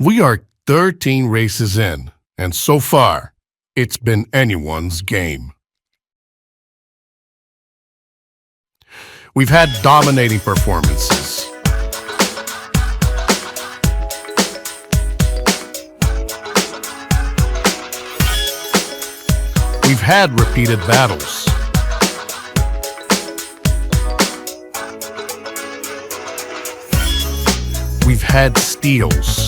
We are 13 races in, and so far, it's been anyone's game. We've had dominating performances. We've had repeated battles. We've had steals.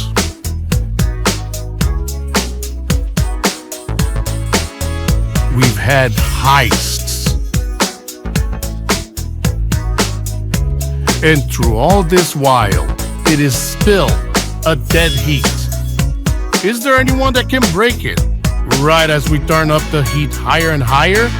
We've had heists. And through all this while, it is still a dead heat. Is there anyone that can break it? Right as we turn up the heat higher and higher?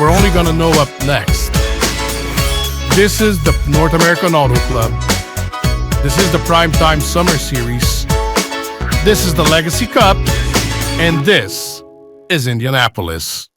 We're only gonna know up next. This is the North American Auto Club. This is the Primetime Summer Series. This is the Legacy Cup. And this is Indianapolis.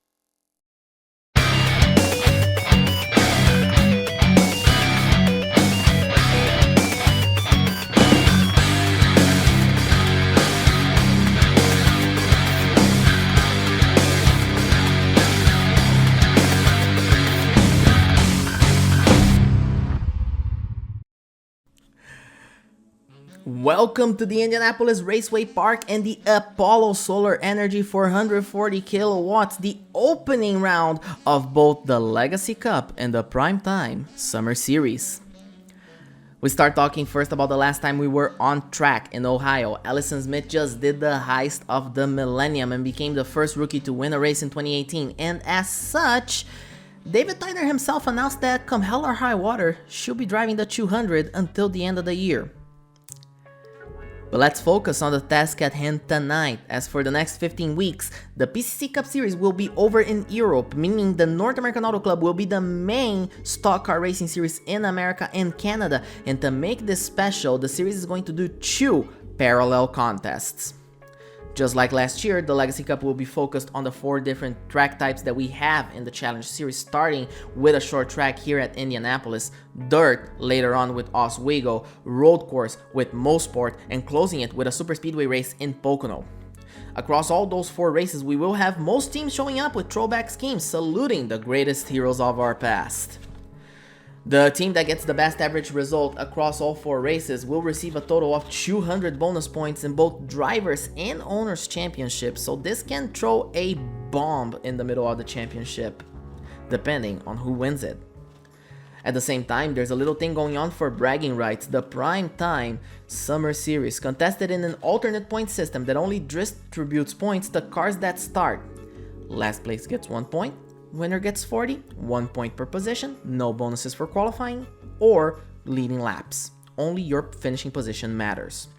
Welcome to the Indianapolis Raceway Park and the Apollo Solar Energy 440 kilowatts, the opening round of both the Legacy Cup and the Primetime Summer Series. We start talking first about the last time we were on track in Ohio. Allison Smith just did the heist of the Millennium and became the first rookie to win a race in 2018, and as such, David Tyner himself announced that come hell or high water, she'll be driving the 200 until the end of the year. But let's focus on the task at hand tonight, as for the next 15 weeks, the PCC Cup Series will be over in Europe, meaning the North American Auto Club will be the main stock car racing series in America and Canada, and to make this special, the series is going to do 2 parallel contests. Just like last year, the Legacy Cup will be focused on the 4 different track types that we have in the Challenge Series, starting with a short track here at Indianapolis, dirt later on with Oswego, road course with Mosport, and closing it with a super speedway race in Pocono. Across all those 4 races, we will have most teams showing up with throwback schemes, saluting the greatest heroes of our past. The team that gets the best average result across all 4 races will receive a total of 200 bonus points in both drivers and owners championships, so this can throw a bomb in the middle of the championship, depending on who wins it. At the same time, there's a little thing going on for bragging rights. The Primetime Summer Series, contested in an alternate point system that only distributes points to cars that start. Last place gets 1 point. Winner gets 40, 1 point per position, no bonuses for qualifying or leading laps. Only your finishing position matters.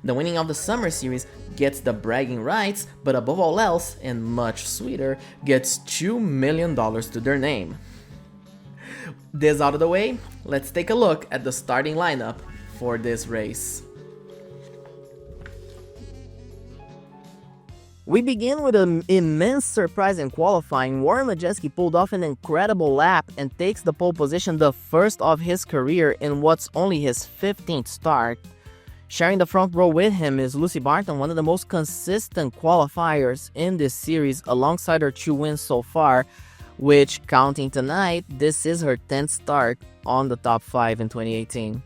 The winning of the Summer Series gets the bragging rights, but above all else, and much sweeter, gets $2 million to their name. This out of the way, let's take a look at the starting lineup for this race. We begin with an immense surprise in qualifying. Warren Majeski pulled off an incredible lap and takes the pole position, the first of his career in what's only his 15th start. Sharing the front row with him is Lucy Barton, one of the most consistent qualifiers in this series, alongside her 2 wins so far, which, counting tonight, this is her 10th start on the top 5 in 2018.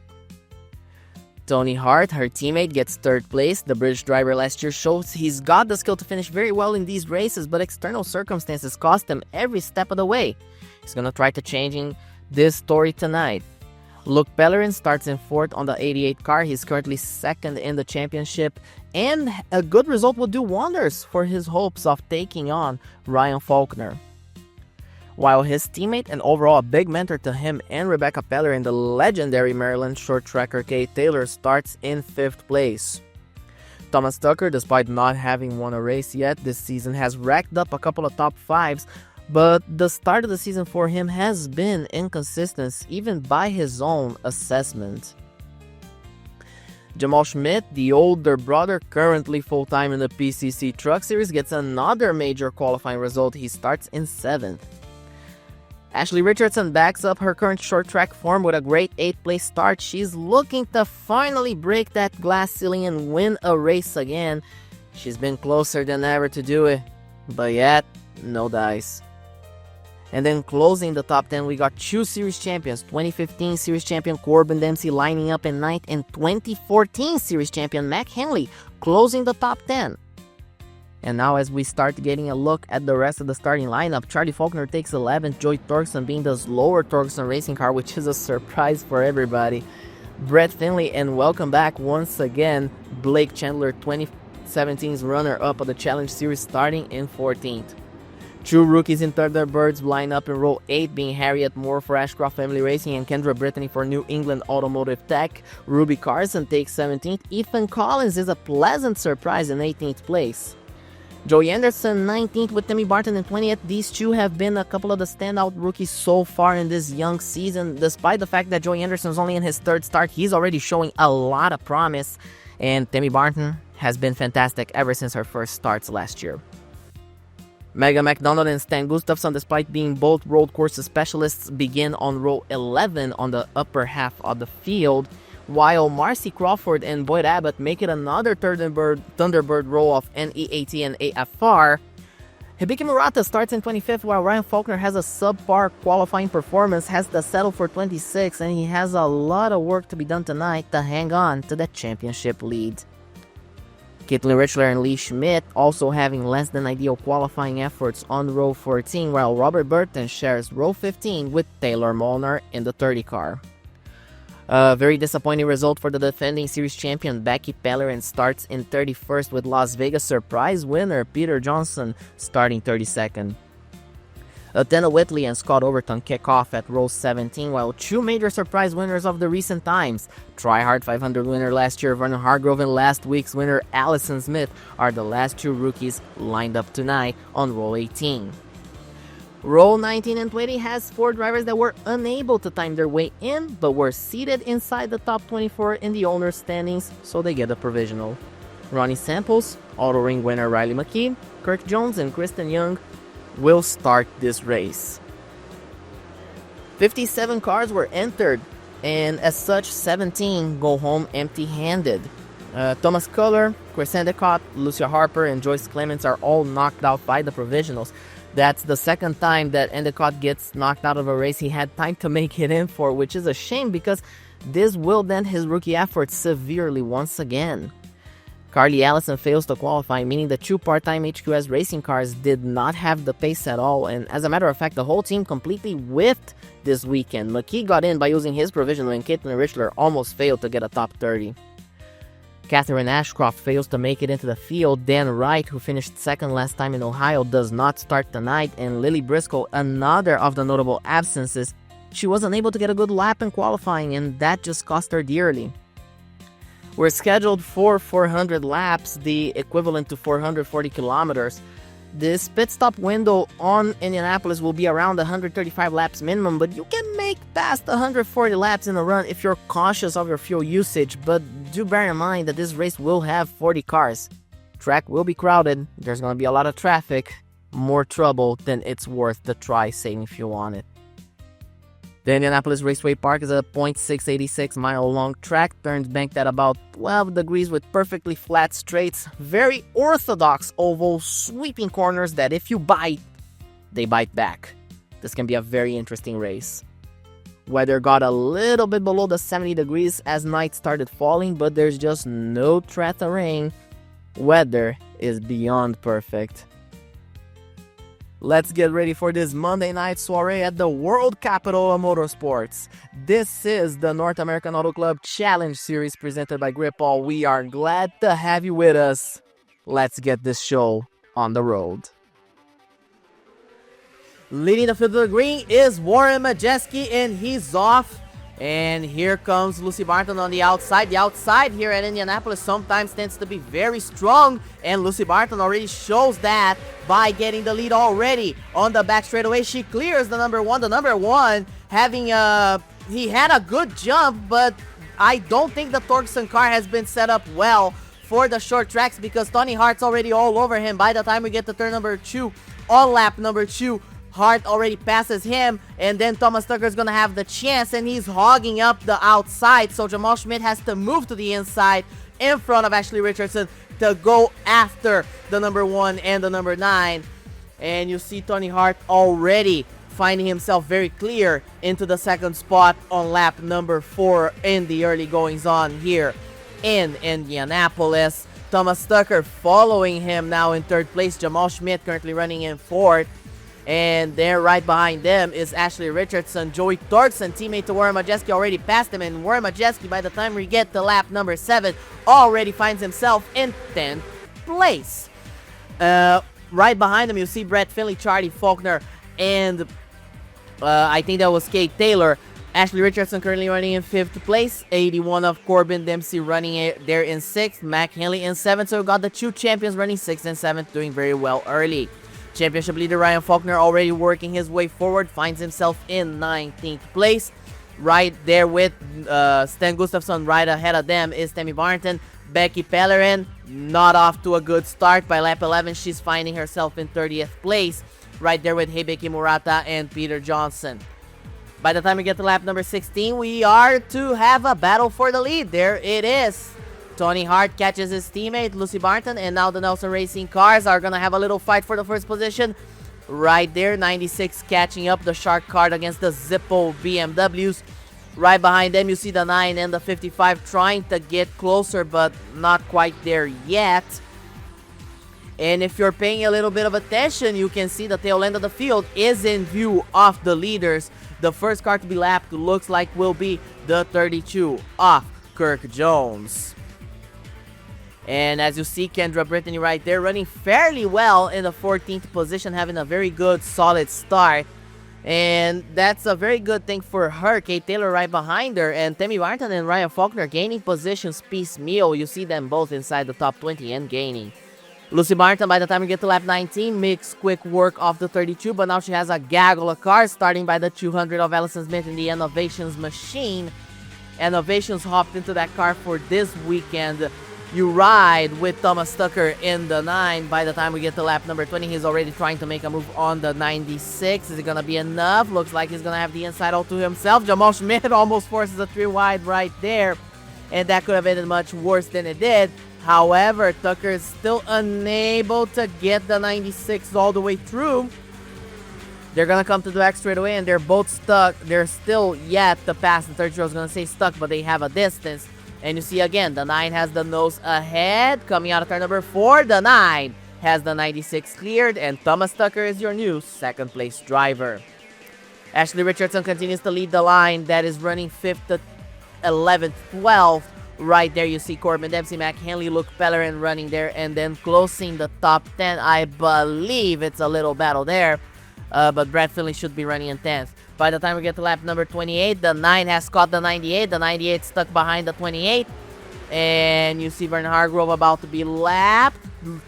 Tony Hart, her teammate, gets 3rd place. The British driver last year shows he's got the skill to finish very well in these races, but external circumstances cost him every step of the way. He's gonna try to changing this story tonight. Luke Pellerin starts in 4th on the 88 car. He's currently 2nd in the championship, and a good result would do wonders for his hopes of taking on Ryan Faulkner. While his teammate and overall a big mentor to him and Rebecca Pellerin, the legendary Maryland short tracker Kate Taylor, starts in 5th place. Thomas Tucker, despite not having won a race yet this season, has racked up a couple of top 5s, but the start of the season for him has been inconsistent, even by his own assessment. Jamal Schmidt, the older brother, currently full-time in the PCC Truck Series, gets another major qualifying result. He starts in 7th. Ashley Richardson backs up her current short track form with a great 8th place start. She's looking to finally break that glass ceiling and win a race again. She's been closer than ever to do it, but yet, no dice. And then closing the top 10, we got 2 series champions. 2015 series champion Corbin Dempsey lining up in 9th, and 2014 series champion Mac Henley closing the top 10. And now as we start getting a look at the rest of the starting lineup, Charlie Faulkner takes 11th, Joey Torgerson being the slower Torgerson racing car, which is a surprise for everybody. Brett Finley, and welcome back once again, Blake Chandler, 2017's runner-up of the Challenge Series, starting in 14th. Two rookies in Thunderbirds line up in row 8, being Harriet Moore for Ashcroft Family Racing and Kendra Brittany for New England Automotive Tech. Ruby Carson takes 17th. Ethan Collins is a pleasant surprise in 18th place. Joey Anderson 19th with Timmy Barton in 20th. These two have been a couple of the standout rookies so far in this young season. Despite the fact that Joey Anderson is only in his 3rd start, he's already showing a lot of promise. And Timmy Barton has been fantastic ever since her first starts last year. Megan McDonald and Stan Gustafson, despite being both road course specialists, begin on row 11 on the upper half of the field, while Marcy Crawford and Boyd Abbott make it another Thunderbird row of NEAT and AFR. Hibiki Murata starts in 25th, while Ryan Faulkner has a subpar qualifying performance, has to settle for 26th, and he has a lot of work to be done tonight to hang on to that championship lead. Caitlin Richler and Lee Schmidt also having less than ideal qualifying efforts on row 14, while Robert Burton shares row 15 with Taylor Molnar in the 30 car. A very disappointing result for the defending series champion Becky Pellerin starts in 31st, with Las Vegas surprise winner Peter Johnson starting 32nd. Athena Whitley and Scott Overton kick off at row 17, while two major surprise winners of the recent times, Try Hard 500 winner last year Vernon Hargrove and last week's winner Allison Smith, are the last two rookies lined up tonight on row 18. Row 19 and 20 has 4 drivers that were unable to time their way in, but were seated inside the top 24 in the owner's standings, so they get a provisional. Ronnie Samples, Auto Ring winner Riley McKee, Kirk Jones, and Kristen Young will start this race. 57 cars were entered, and as such, 17 go home empty-handed. Thomas Culler, Chris Endicott, Lucia Harper, and Joyce Clements are all knocked out by the provisionals. That's the second time that Endicott gets knocked out of a race he had time to make it in for, which is a shame because this will dent his rookie efforts severely once again. Carly Allison fails to qualify, meaning the two part-time HQS racing cars did not have the pace at all, and as a matter of fact, the whole team completely whiffed this weekend. McKee got in by using his provisional, and Caitlin Richler almost failed to get a top 30. Catherine Ashcroft fails to make it into the field. Dan Wright, who finished second last time in Ohio, does not start tonight, and Lily Briscoe, another of the notable absences, she was unable to get a good lap in qualifying, and that just cost her dearly. We're scheduled for 400 laps, the equivalent to 440 kilometers. This pit stop window on Indianapolis will be around 135 laps minimum, but you can make past 140 laps in a run if you're cautious of your fuel usage, but do bear in mind that this race will have 40 cars. Track will be crowded, there's going to be a lot of traffic, more trouble than it's worth to try saving fuel on it. The Indianapolis Raceway Park is a 0.686 mile long track, turned banked at about 12 degrees with perfectly flat straights, very orthodox oval sweeping corners that if you bite, they bite back. This can be a very interesting race. Weather got a little bit below the 70 degrees as night started falling, but there's just no threat of rain. Weather is beyond perfect. Let's get ready for this Monday night soiree at the world capital of motorsports. This is the North American Auto Club Challenge Series presented by GripAll. We are glad to have you with us. Let's get this show on the road. Leading the field to the green is Warren Majeski, and he's off. And here comes Lucy Barton on the outside. The outside here at Indianapolis sometimes tends to be very strong, and Lucy Barton already shows that by getting the lead already on the back straightaway. She clears the number one. The number one having he had a good jump, but I don't think the Torgerson car has been set up well for the short tracks because Tony Hart's already all over him. By the time we get to turn number 2, on lap number 2, Hart already passes him, and then Thomas Tucker's gonna have the chance, and he's hogging up the outside, so Jamal Schmidt has to move to the inside in front of Ashley Richardson to go after the number 1 and the number 9. And you see Tony Hart already finding himself very clear into the second spot on lap number 4 in the early goings on here in Indianapolis. Thomas Tucker following him now in third place. Jamal Schmidt currently running in fourth. And there right behind them is Ashley Richardson. Joey Torgerson, teammate to Warren Majeski, already passed him. And Warren Majeski, by the time we get to lap number 7, already finds himself in 10th place. Right behind him, you see Brett Finley, Charlie Faulkner, and I think that was Kate Taylor. Ashley Richardson currently running in 5th place. 81 of Corbin Dempsey running there in 6th. Mac Henley in 7th. So we got the 2 champions running 6th and 7th, doing very well early. Championship leader Ryan Faulkner already working his way forward, finds himself in 19th place. Right there with Stan Gustafson, right ahead of them is Tammy Barton. Becky Pellerin, not off to a good start. By lap 11, she's finding herself in 30th place. Right there with Hibiki Murata and Peter Johnson. By the time we get to lap number 16, we are to have a battle for the lead. There it is. Tony Hart catches his teammate, Lucy Barton, and now the Nelson Racing cars are going to have a little fight for the first position. Right there, 96 catching up the Shark card against the Zippo BMWs. Right behind them, you see the 9 and the 55 trying to get closer, but not quite there yet. And if you're paying a little bit of attention, you can see the tail end of the field is in view of the leaders. The first car to be lapped looks like will be the 32 of Kirk Jones. And as you see, Kendra Brittany right there running fairly well in the 14th position, having a very good, solid start. And that's a very good thing for her. Kate Taylor right behind her, and Tammy Barton and Ryan Faulkner gaining positions piecemeal. You see them both inside the top 20 and gaining. Lucy Barton, by the time we get to lap 19, makes quick work of the 32, but now she has a gaggle of cars, starting by the 200 of Allison Smith in the Innovations machine. Innovations hopped into that car for this weekend. You ride with Thomas Tucker in the 9. By the time we get to lap number 20, he's already trying to make a move on the 96. Is it going to be enough? Looks like he's going to have the inside all to himself. Jamal Schmidt almost forces a 3 wide right there. And that could have ended much worse than it did. However, Tucker is still unable to get the 96 all the way through. They're going to come to the back straight away, and they're both stuck. They're still yet to pass. The third row is going to say stuck, but they have a distance. And you see again, the 9 has the nose ahead. Coming out of turn number 4, the 9 has the 96 cleared. And Thomas Tucker is your new second place driver. Ashley Richardson continues to lead the line. That is running 5th to 11th, 12th. Right there you see Corbin Dempsey, Mac Henley, Luke Pellerin running there. And then closing the top 10, I believe it's a little battle there. But Brad Finley should be running in 10th. By the time we get to lap number 28, the 9 has caught the 98. The 98 stuck behind the 28. And you see Vernon Hargrove about to be lapped.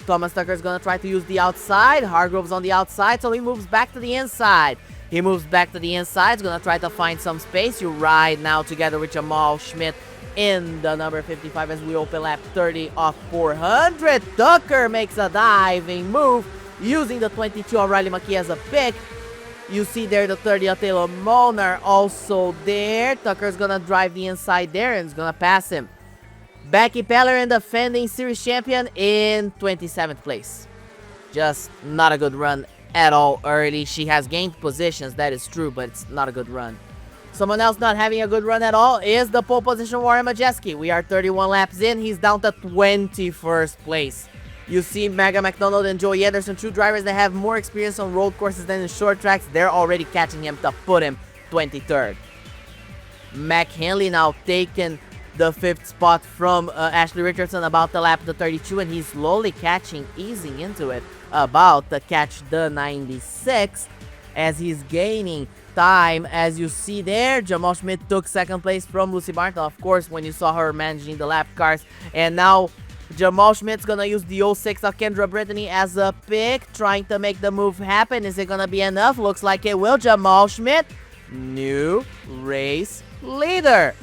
Thomas Tucker is going to try to use the outside. Hargrove's on the outside, so he moves back to the inside. He moves back to the inside. He's going to try to find some space. You ride now together with Jamal Schmidt in the number 55 as we open lap 30 of 400. Tucker makes a diving move using the 22 of Riley McKee as a pick. You see there the 30 of Taylor Molnar also there. Tucker's going to drive the inside there and is going to pass him. Becky Pellerin, defending series champion, in 27th place. Just not a good run at all early. She has gained positions, that is true, but it's not a good run. Someone else not having a good run at all is the pole position Warren Majeski. We are 31 laps in. He's down to 21st place. You see Mega McDonald and Joey Anderson, two drivers that have more experience on road courses than in short tracks. They're already catching him to put him 23rd. Mac Henley now taking the 5th spot from Ashley Richardson about the lap to 32, and he's slowly catching, easing into it, about to catch the 96 as he's gaining time. As you see there, Jamal Schmidt took 2nd place from Lucy Barton, of course, when you saw her managing the lap cars. And now Jamal Schmidt's gonna use the 06 of Kendra Brittany as a pick, trying to make the move happen. Is it gonna be enough? Looks like it will. Jamal Schmidt, new race leader.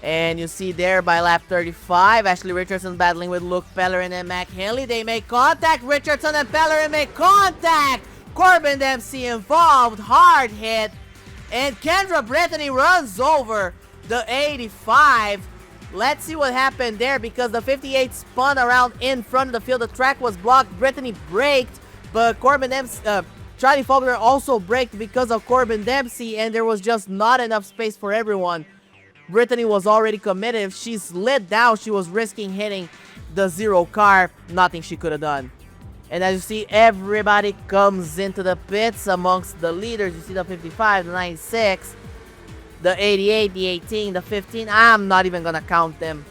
And you see there by lap 35, Ashley Richardson battling with Luke Pellerin and Mac Henley. They make contact. Richardson and Pellerin make contact. Corbin Dempsey involved, hard hit. And Kendra Brittany runs over the 85. Let's see what happened there, because the 58 spun around in front of the field. The track was blocked. Brittany braked, but Corbin Dempsey, Charlie Faulkner also braked because of Corbin Dempsey, and there was just not enough space for everyone. Brittany was already committed. If she slid down, she was risking hitting the 0 car. Nothing she could have done. And as you see, everybody comes into the pits amongst the leaders. You see the 55, the 96, the 88, the 18, the 15. I'm not even going to count them.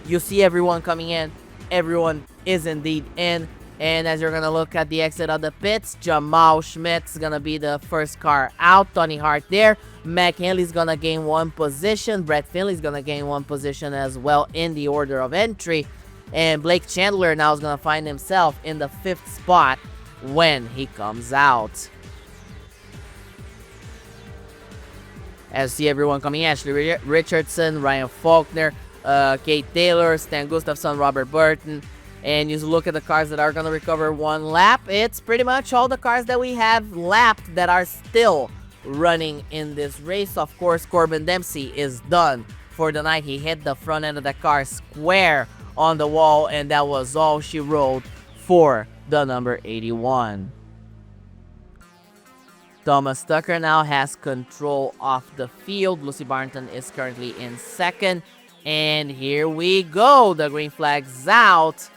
You see everyone coming in. Everyone is indeed in. And as you're going to look at the exit of the pits, Jamal Schmidt's going to be the first car out. Tony Hart there. Mac Henley's going to gain 1 position. Brett Finley's going to gain 1 position as well in the order of entry. And Blake Chandler now is going to find himself in the 5th spot when he comes out. As you see everyone coming in, Ashley Richardson, Ryan Faulkner, Kate Taylor, Stan Gustafson, Robert Burton. And you look at the cars that are going to recover 1 lap. It's pretty much all the cars that we have lapped that are still running in this race. Of course, Corbin Dempsey is done for the night. He hit the front end of the car square on the wall, and that was all she wrote for the number 81. Thomas Tucker now has control of the field. Lucy Barton is currently in 2nd. And here we go. The green flag's out.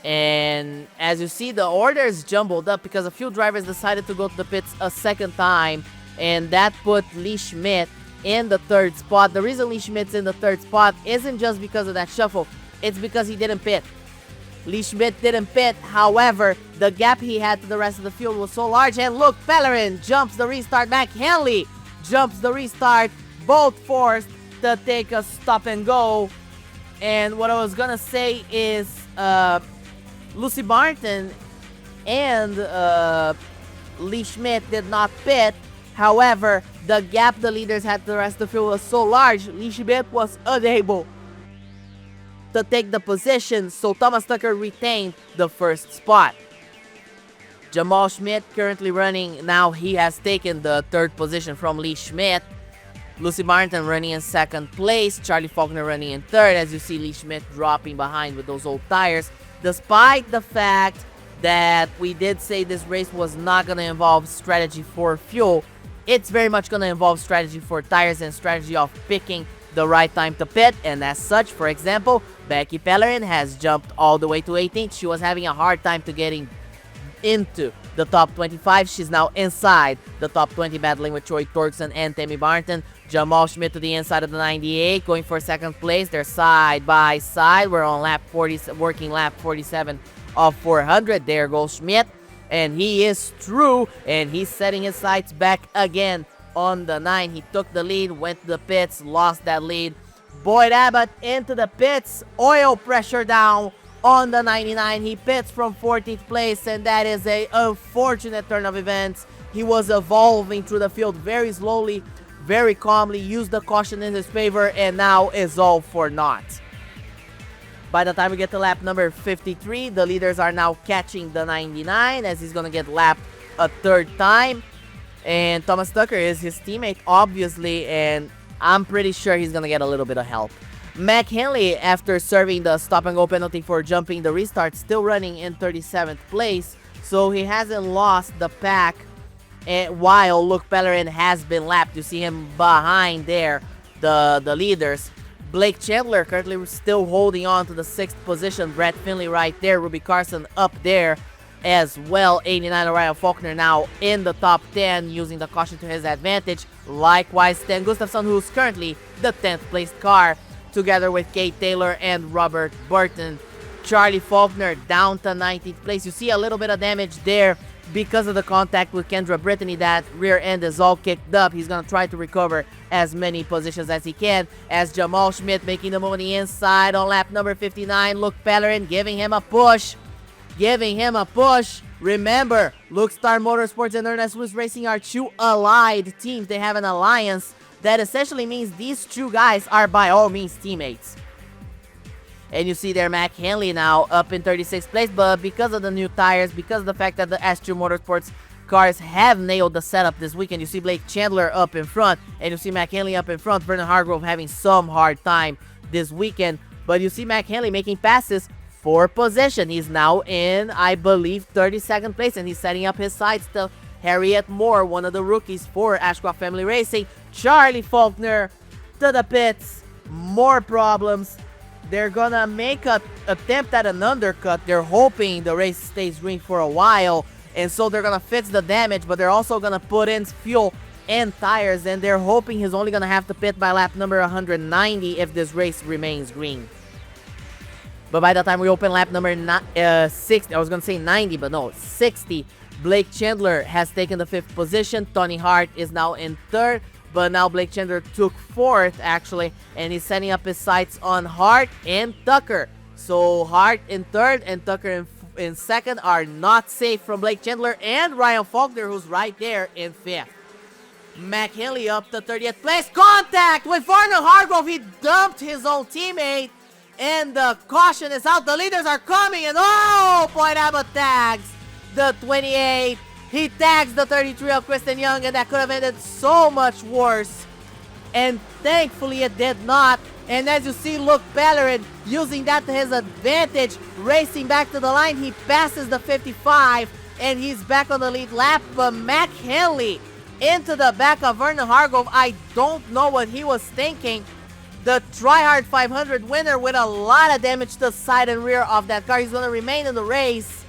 And as you see, the order is jumbled up because a few drivers decided to go to the pits a 2nd time. And that put Lee Schmidt in the 3rd spot. The reason Lee Schmidt's in the 3rd spot isn't just because of that shuffle. It's because he didn't pit. Lee Schmidt didn't pit. However, the gap he had to the rest of the field was so large. And look, Pellerin jumps the restart. Mac Henley jumps the restart. Both forced to take a stop and go. And what I was going to say is Lucy Barton and Lee Schmidt did not pit. However, the gap the leaders had to the rest of the field was so large, Lee Schmidt was unable to take the position, so Thomas Tucker retained the 1st spot. Jamal Schmidt currently running, now he has taken the 3rd position from Lee Schmidt. Lucy Barton running in 2nd place, Charlie Faulkner running in 3rd, as you see Lee Schmidt dropping behind with those old tires. Despite the fact that we did say this race was not going to involve strategy for fuel, it's very much going to involve strategy for tires and strategy of picking the right time to pit. And as such, for example, Becky Pellerin has jumped all the way to 18th. She was having a hard time to getting into the top 25. She's now inside the top 20, battling with Troy Torkson and Tammy Barton. Jamal Schmidt to the inside of the 98, going for 2nd place. They're side by side. We're on lap 40, working lap 47 of 400. There goes Schmidt, and he is through, and he's setting his sights back again on the 9. He took the lead, went to the pits, lost that lead. Boyd Abbott into the pits, oil pressure down on the 99. He pits from 14th place, and that is a unfortunate turn of events. He was evolving through the field very slowly, very calmly, used the caution in his favor, and now is all for naught. By the time we get to lap number 53, the leaders are now catching the 99 as he's going to get lapped a 3rd time. And Thomas Tucker is his teammate, obviously, and I'm pretty sure he's going to get a little bit of help. Mac Henley, after serving the stop-and-go penalty for jumping the restart, still running in 37th place, so he hasn't lost the pack. And while Luke Pellerin has been lapped, you see him behind there, the leaders. Blake Chandler currently still holding on to the 6th position. Brett Finley right there. Ruby Carson up there as well. 89 Ryan Faulkner now in the top 10, using the caution to his advantage. Likewise, Stan Gustafson, who's currently the 10th placed car, together with Kate Taylor and Robert Burton. Charlie Faulkner down to 19th place. You see a little bit of damage there because of the contact with Kendra Brittany. That rear end is all kicked up. He's going to try to recover as many positions as he can, as Jamal Schmidt making the move on the inside on lap number 59. Luke Pellerin giving him a push. Remember, Luke Star Motorsports and Ernest Lewis Racing are two allied teams. They have an alliance that essentially means these two guys are by all means teammates. And you see there Mac Henley now up in 36th place, but because of the new tires, because of the fact that the S2 Motorsports cars have nailed the setup this weekend, you see Blake Chandler up in front, and you see Mac Henley up in front. Vernon Hargrove having some hard time this weekend, but you see Mac Henley making passes for position. He's now in, I believe, 32nd place, and he's setting up his sights to Harriet Moore, one of the rookies for Ashcroft Family Racing. Charlie Faulkner to the pits. More problems. They're gonna make an attempt at an undercut. They're hoping the race stays green for a while, and so they're gonna fix the damage, but they're also gonna put in fuel and tires, and they're hoping he's only gonna have to pit by lap number 190 if this race remains green. But by the time we open lap number 60, I was gonna say 90, but no, 60, Blake Chandler has taken the 5th position. Tony Hart is now in 3rd. But now Blake Chandler took 4th, actually, and he's setting up his sights on Hart and Tucker. So Hart in 3rd and Tucker in 2nd are not safe from Blake Chandler and Ryan Faulkner, who's right there in 5th. Mac Henley up to 30th place. Contact with Vernon Hargrove. He dumped his own teammate, and the caution is out. The leaders are coming, and oh, Point Abbott tags the 28. He tags the 33 of Kristen Young, and that could have ended so much worse. And thankfully it did not. And as you see, Luke Pellerin using that to his advantage, racing back to the line. He passes the 55, and he's back on the lead lap. But Mac Henley into the back of Vernon Hargrove. I don't know what he was thinking. The Tryhard 500 winner with a lot of damage to the side and rear of that car. He's going to remain in the race.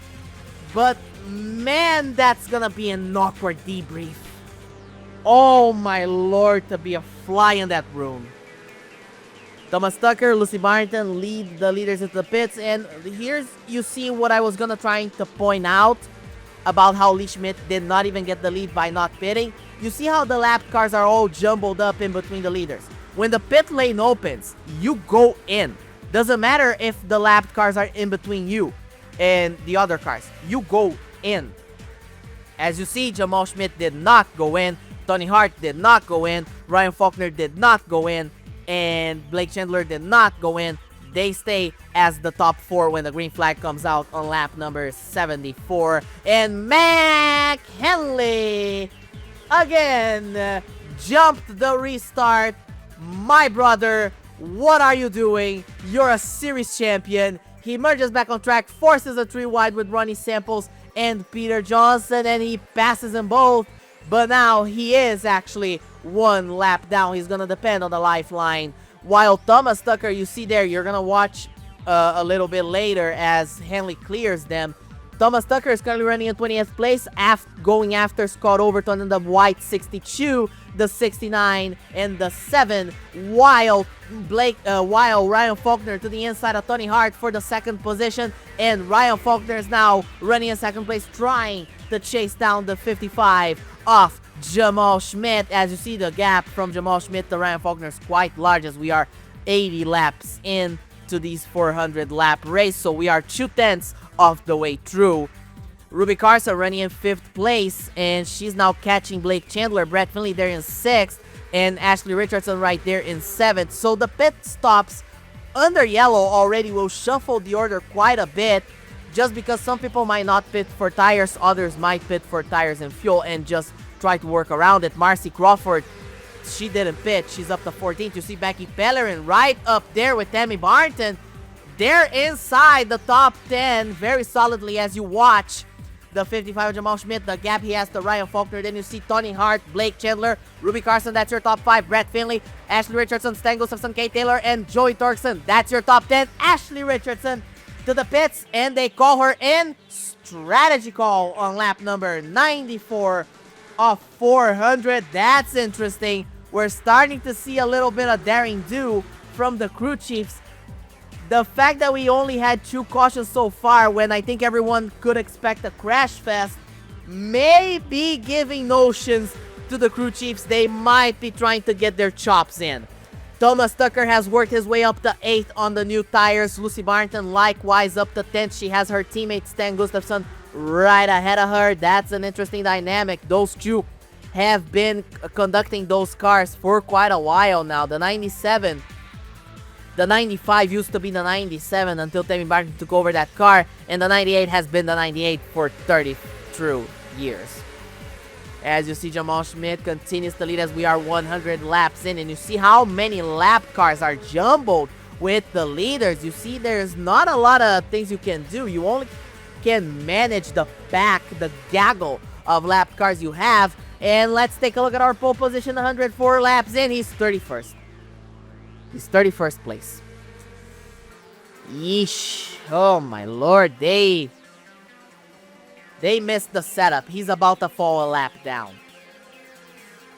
But man, that's gonna be an awkward debrief. Oh my lord, to be a fly in that room. Thomas Tucker, Lucy Barrington lead the leaders into the pits, and here's you see what I was gonna try to point out about how Lee Schmidt did not even get the lead by not pitting. You see how the lap cars are all jumbled up in between the leaders. When the pit lane opens, you go in. Doesn't matter if the lap cars are in between you and the other cars. You go in. As you see, Jamal Schmidt did not go in. Tony Hart did not go in. Ryan Faulkner did not go in. And Blake Chandler did not go in. They stay as the top 4 when the green flag comes out on lap number 74. And Mac Henley again jumped the restart. My brother, what are you doing? You're a series champion. He merges back on track, forces a 3 wide with Ronnie Samples and Peter Johnson, and he passes them both. But now he is actually 1 lap down. He's going to depend on the lifeline. While Thomas Tucker, you see there, you're going to watch a little bit later as Henley clears them. Thomas Tucker is currently running in 20th place, going after Scott Overton in the white 62, the 69, and the 7, while Ryan Faulkner to the inside of Tony Hart for the 2nd position, and Ryan Faulkner is now running in 2nd place, trying to chase down the 55 of Jamal Schmidt. As you see, the gap from Jamal Schmidt to Ryan Faulkner is quite large, as we are 80 laps into these 400 lap race, so we are 2/10 of the way through. Ruby Carson running in 5th place, and she's now catching Blake Chandler. Brett Finley there in 6th, and Ashley Richardson right there in 7th. So the pit stops under yellow already will shuffle the order quite a bit, just because some people might not pit for tires, others might pit for tires and fuel and just try to work around it. Marcy Crawford, she didn't pit. She's up to 14th. You see Becky Pellerin right up there with Tammy Barton. They're inside the top 10 very solidly as you watch the 55 of Jamal Schmidt, the gap he has to Ryan Faulkner. Then you see Tony Hart, Blake Chandler, Ruby Carson, that's your top 5. Brett Finley, Ashley Richardson, Stan Gustafson, Kate Taylor, and Joey Torkson. That's your top 10. Ashley Richardson to the pits, and they call her in. Strategy call on lap number 94 of 400. That's interesting. We're starting to see a little bit of daring do from the crew chiefs. The fact that we only had 2 cautions so far, when I think everyone could expect a crash fest, may be giving notions to the crew chiefs. They might be trying to get their chops in. Thomas Tucker has worked his way up to 8th on the new tires. Lucy Barrington likewise up to 10th. She has her teammate Stan Gustafson right ahead of her. That's an interesting dynamic. Those two have been conducting those cars for quite a while now. The 97, the 95 used to be the 97 until Tammy Barton took over that car, and the 98 has been the 98 for 30 true years. As you see, Jamal Schmidt continues to lead as we are 100 laps in, and you see how many lap cars are jumbled with the leaders. You see there's not a lot of things you can do. You only can manage the back, the gaggle of lap cars you have. And let's take a look at our pole position. 104 laps in, he's 31st. He's 31st place. Yeesh. Oh my lord, they missed the setup. He's about to fall a lap down.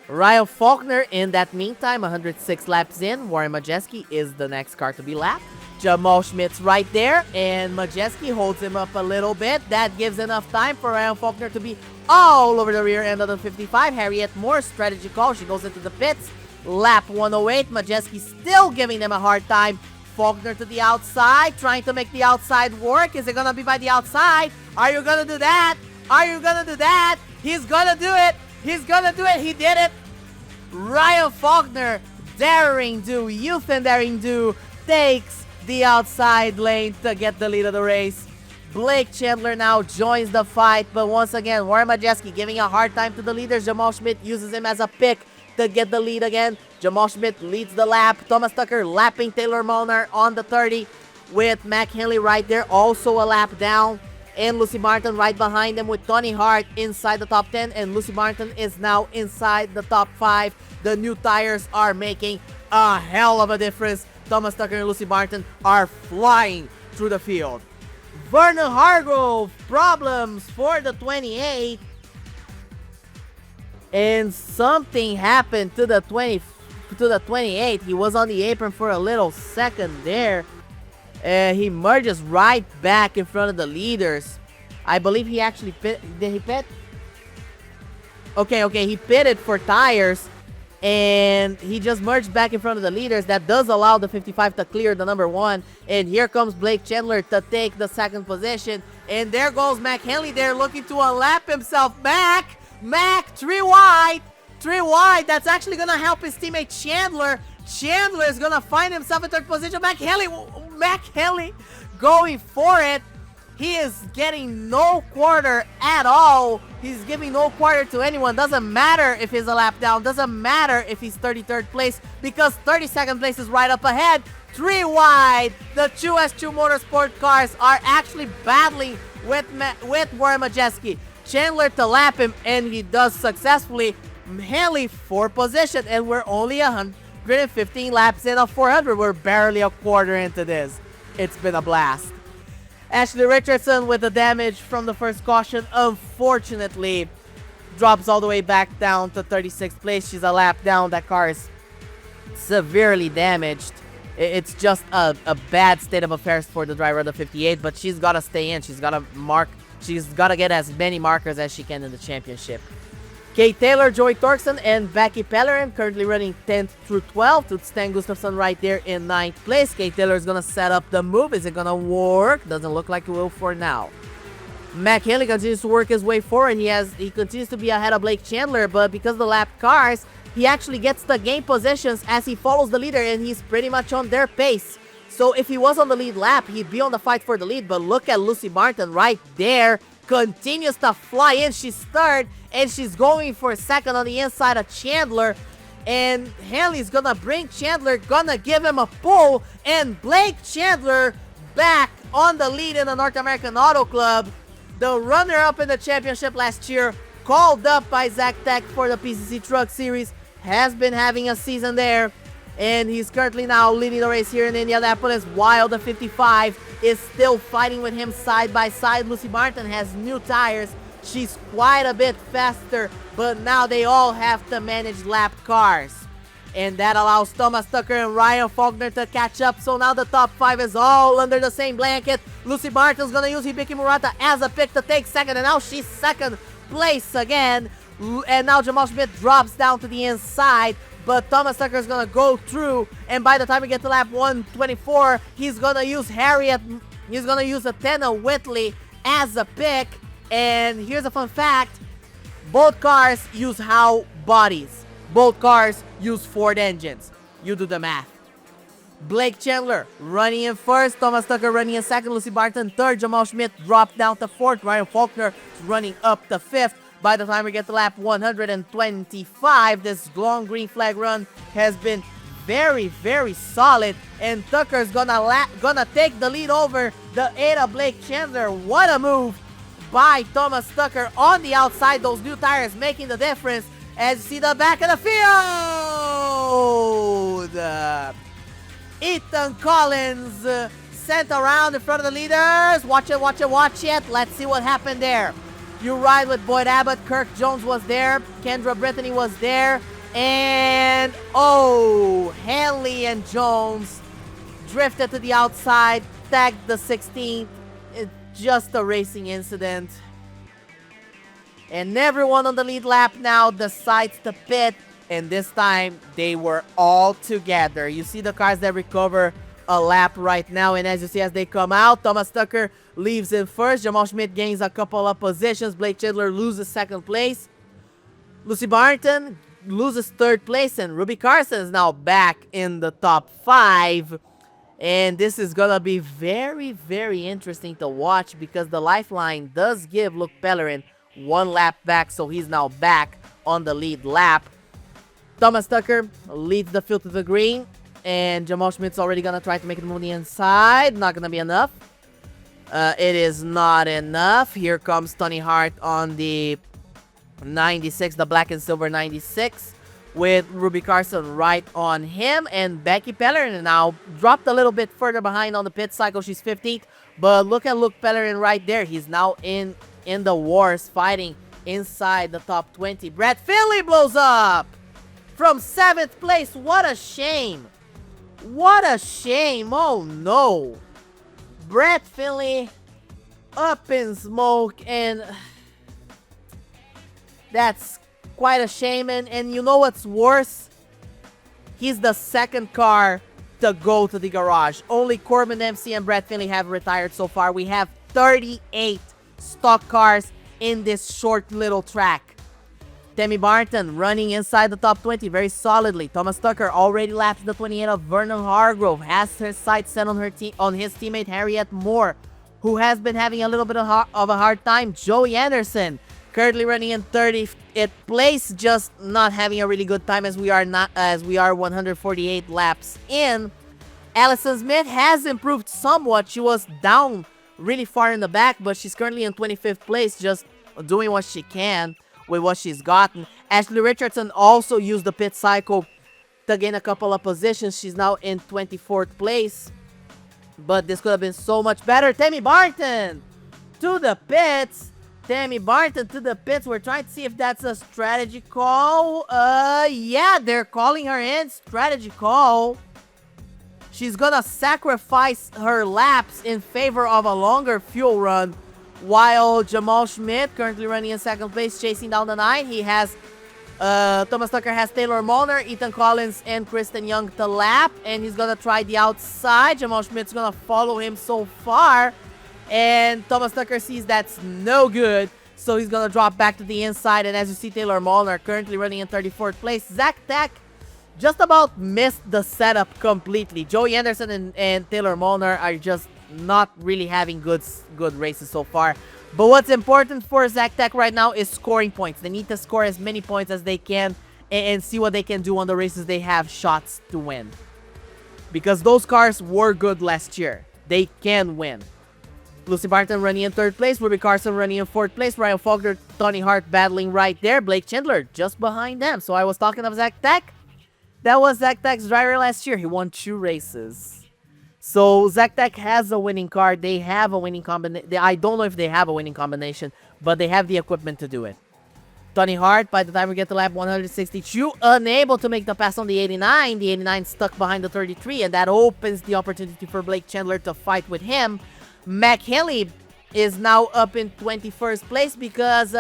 Ryan Faulkner, in that meantime, 106 laps in. Warren Majeski is the next car to be lapped. Jamal Schmidt's right there, and Majeski holds him up a little bit. That gives enough time for Ryan Faulkner to be all over the rear end of the 55. Harriet Moore, strategy call. She goes into the pits. Lap 108. Majeski still giving them a hard time. Faulkner to the outside, trying to make the outside work. Is it going to be by the outside? Are you going to do that? Are you going to do that? He's going to do it. He's going to do it. He did it. Ryan Faulkner, daring do, youth and daring do, takes the outside lane to get the lead of the race. Blake Chandler now joins the fight, but once again, Warren Majeski giving a hard time to the leaders. Jamal Schmidt uses him as a pick to get the lead again. Jamal Schmidt leads the lap. Thomas Tucker lapping Taylor Molnar on the 30 with Mac Henley right there, also a lap down. And Lucy Martin right behind him with Tony Hart inside the top 10. And Lucy Martin is now inside the top 5. The new tires are making a hell of a difference. Thomas Tucker and Lucy Martin are flying through the field. Vernon Hargrove, problems for the 28. And something happened to the 28. He was on the apron for a little second there. He merges right back in front of the leaders. I believe he actually pit. Did he pit? Okay, he pitted for tires. And he just merged back in front of the leaders. That does allow the 55 to clear the number 1. And here comes Blake Chandler to take the 2nd position. And there goes Mac Henley there looking to unlap himself. Mac, 3 wide. 3 wide. That's actually going to help his teammate Chandler. Chandler is going to find himself in 3rd position. Mac Henley going for it. He is getting no quarter at all. He's giving no quarter to anyone. Doesn't matter if he's a lap down. Doesn't matter if he's 33rd place, because 32nd place is right up ahead. 3 wide. The 2S2 Motorsport cars are actually battling with Warren Majeski. Chandler to lap him, and he does successfully. Henley 4th position, and we're only 115 laps in of 400. We're barely a quarter into this. It's been a blast. Ashley Richardson with the damage from the first caution, unfortunately, drops all the way back down to 36th place. She's a lap down. That car is severely damaged. It's just a bad state of affairs for the driver of the 58, but she's got to stay in. She's got to get as many markers as she can in the championship. Kate Taylor, Joey Torkson, and Becky Pellerin currently running 10th through 12th, with Stan Gustafson right there in 9th place. Kate Taylor is going to set up the move. Is it going to work? Doesn't look like it will for now. Mac Henley continues to work his way forward. He continues to be ahead of Blake Chandler, but because of the lap cars, he actually gets the game positions as he follows the leader, and he's pretty much on their pace. So if he was on the lead lap, he'd be on the fight for the lead, but look at Lucy Martin right there. Continues to fly in. She's 3rd, and she's going for 2nd on the inside of Chandler. And Henley's gonna bring Chandler, gonna give him a pull, and Blake Chandler back on the lead in the North American Auto Club. the runner-up in the championship last year, called up by Zach Tech for the PCC Truck Series, has been having a season there, and he's currently now leading the race here in Indianapolis, while the 55 is still fighting with him side by side. Lucy Martin has new tires. She's quite a bit faster, but now they all have to manage lapped cars. And that allows Thomas Tucker and Ryan Faulkner to catch up. So now the top 5 is all under the same blanket. Lucy Martin's gonna use Hibiki Murata as a pick to take second, and now she's second place again. And now Jamal Schmidt drops down to the inside, but Thomas Tucker is gonna go through, and by the time we get to lap 124, he's gonna use Athena Whitley as a pick. And here's a fun fact: both cars use Howe bodies. Both cars use Ford engines. You do the math. Blake Chandler running in first, Thomas Tucker running in second, Lucy Martin third, Jamal Schmidt dropped down to fourth, Ryan Faulkner running up to fifth. By the time we get to lap 125, this long green flag run has been very, very solid, and Tucker's gonna take the lead over the Ada Blake Chandler. What a move by Thomas Tucker on the outside. Those new tires making the difference. As you see the back of the field, Ethan Collins sent around in front of the leaders. Watch it, watch it, watch it. Let's see what happened there. You ride with Boyd Abbott. Kirk Jones was there. Kendra Brittany was there. And, oh, Hanley and Jones drifted to the outside, tagged the 16th. It's just a racing incident. And everyone on the lead lap now decides to pit. And this time, they were all together. You see the cars that recover a lap right now. And as you see, as they come out, Thomas Tucker leaves in first. Jamal Schmidt gains a couple of positions. Blake Chandler loses second place. Lucy Martin loses third place. And Ruby Carson is now back in the top 5. And this is going to be very, very interesting to watch, because the lifeline does give Luke Pellerin one lap back. So he's now back on the lead lap. Thomas Tucker leads the field to the green. And Jamal Schmidt's already going to try to make it move the inside. Not going to be enough. It is not enough. Here comes Tony Hart on the 96, the black and silver 96, with Ruby Carson right on him. And Becky Pellerin now dropped a little bit further behind on the pit cycle. She's 15th. But look at Luke Pellerin right there. He's now in the wars, fighting inside the top 20. Brett Finley blows up from 7th place. What a shame. What a shame. Oh no. Brett Finley up in smoke, and that's quite a shame. And you know what's worse? He's the second car to go to the garage. Only Corbin Dempsey and Brett Finley have retired so far. We have 38 stock cars in this short little track. Tammy Barton running inside the top 20 very solidly. Thomas Tucker already lapped the 28 of Vernon Hargrove. Has her sights set on his teammate Harriet Moore, who has been having a little bit of a hard time. Joey Anderson currently running in 30th place, just not having a really good time, as we are 148 laps in. Allison Smith has improved somewhat. She was down really far in the back, but she's currently in 25th place, just doing what she can with what she's gotten. Ashley Richardson also used the pit cycle to gain a couple of positions. She's now in 24th place, but this could have been so much better. Tammy Barton to the pits. Tammy Barton to the pits. We're trying to see if that's a strategy call. Yeah, they're calling her in. Strategy call. She's gonna sacrifice her laps in favor of a longer fuel run, while Jamal Schmidt, currently running in second place, chasing down the 9. He has Thomas Tucker has Taylor Molnar, Ethan Collins, and Kristen Young to lap, and he's gonna try the outside. Jamal Schmidt's gonna follow him so far, and Thomas Tucker sees that's no good, so he's gonna drop back to the inside. And as you see, Taylor Molnar currently running in 34th place. Zach Tech just about missed the setup completely. Joey Anderson and Taylor Molnar are just not really having good races so far. But what's important for Zach Tech right now is scoring points. They need to score as many points as they can and see what they can do on the races they have shots to win. Because those cars were good last year. They can win. Lucy Barton running in 3rd place, Ruby Carson running in 4th place, Ryan Faulkner, Tony Hart battling right there, Blake Chandler just behind them. So I was talking of Zach Tech. That was Zach Tech's driver last year. He won 2 races. So Zach Tech has a winning car. They have a winning combination. I don't know if they have a winning combination, but they have the equipment to do it. Tony Hart, by the time we get to lap 162, unable to make the pass on the 89. The 89 stuck behind the 33, and that opens the opportunity for Blake Chandler to fight with him. McHenley is now up in 21st place because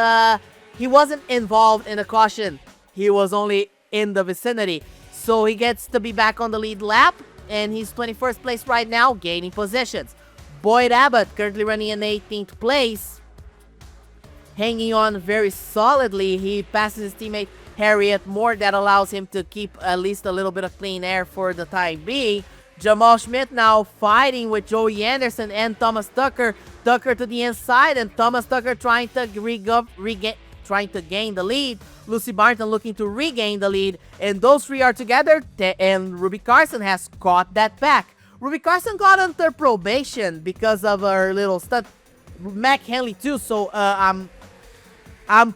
he wasn't involved in the caution. He was only in the vicinity. So he gets to be back on the lead lap, and he's 21st place right now, gaining positions. Boyd Abbott currently running in 18th place, hanging on very solidly. He passes his teammate Harriet Moore. That allows him to keep at least a little bit of clean air for the time being. Jamal Schmidt now fighting with Joey Anderson and Thomas Tucker. Tucker to the inside, and Thomas Tucker trying to gain the lead. Lucy Barton looking to regain the lead, and those 3 are together, and Ruby Carson has caught that back. Ruby Carson got under probation because of her little stunt. Mac Henley too, so I'm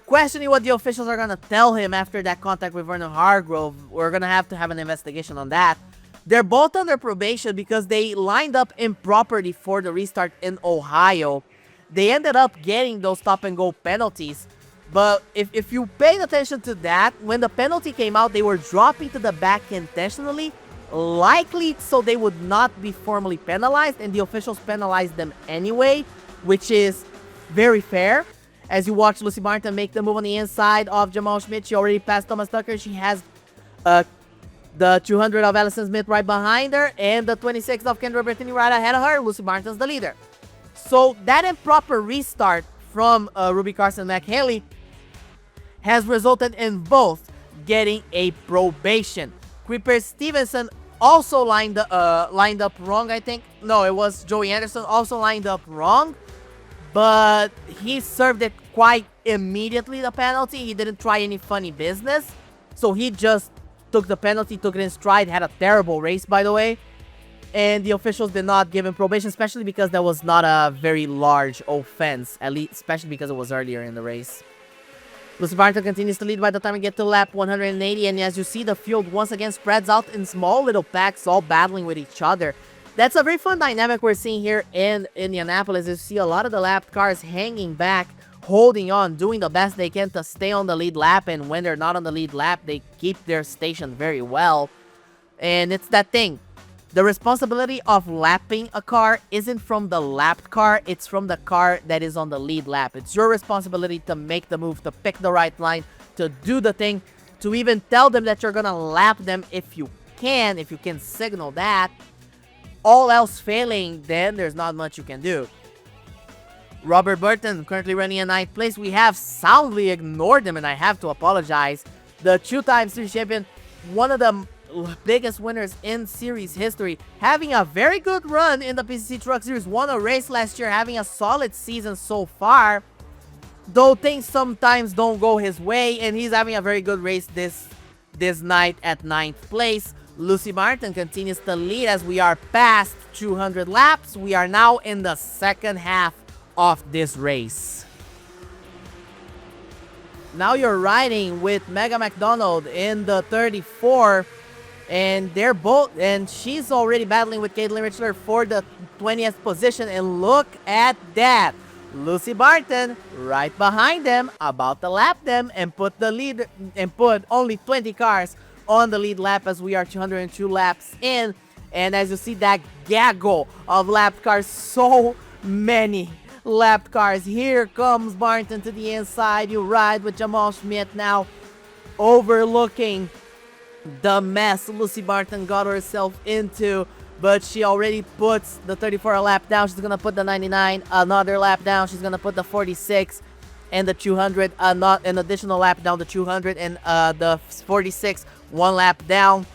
questioning what the officials are gonna tell him after that contact with Vernon Hargrove. We're gonna have to have an investigation on that. They're both under probation because they lined up improperly for the restart in Ohio. They ended up getting those stop-and-go penalties. But if you paid attention to that, when the penalty came out, they were dropping to the back intentionally, likely so they would not be formally penalized, and the officials penalized them anyway, which is very fair. As you watch Lucy Barton make the move on the inside of Jamal Schmidt, she already passed Thomas Tucker. She has the 200 of Allison Smith right behind her, and the 26 of Kendra Brittany right ahead of her. Lucy Barton's the leader. So that improper restart from Ruby Carson and McHenley has resulted in both getting a probation. Creeper Stevenson also lined up wrong, I think. No, it was Joey Anderson also lined up wrong, but he served it quite immediately, the penalty. He didn't try any funny business, so he just took the penalty, took it in stride, had a terrible race, by the way. And the officials did not give him probation, especially because that was not a very large offense, at least, especially because it was earlier in the race. Lucy Barton continues to lead by the time we get to lap 180, and as you see, the field once again spreads out in small little packs, all battling with each other. That's a very fun dynamic we're seeing here in Indianapolis. You see a lot of the lapped cars hanging back, holding on, doing the best they can to stay on the lead lap, and when they're not on the lead lap, they keep their station very well. And it's that thing. The responsibility of lapping a car isn't from the lapped car, it's from the car that is on the lead lap. It's your responsibility to make the move, to pick the right line, to do the thing, to even tell them that you're gonna lap them if you can signal that. All else failing, then there's not much you can do. Robert Burton currently running in 9th place. We have soundly ignored him, and I have to apologize. The 2-time series champion, one of the biggest winners in series history, having a very good run in the PCC Truck Series, won a race last year, having a solid season so far, though things sometimes don't go his way, and he's having a very good race this night at 9th place. Lucy Barton continues to lead as we are past 200 laps. We are now in the second half of this race. Now you're riding with Mega McDonald in the 34, and she's already battling with Caitlin Richler for the 20th position, and look at that. Lucy Barton right behind them, about to lap them and put only 20 cars on the lead lap as we are 202 laps in. And as you see, that gaggle of lapped cars, so many lapped cars. Here comes Barton to the inside. You ride with Jamal Schmidt now, overlooking the mess Lucy Barton got herself into, but she already puts the 34 a lap down. She's gonna put the 99 another lap down. She's gonna put the 46 and the 200 not an additional lap down, the 200 and the 46 one lap down.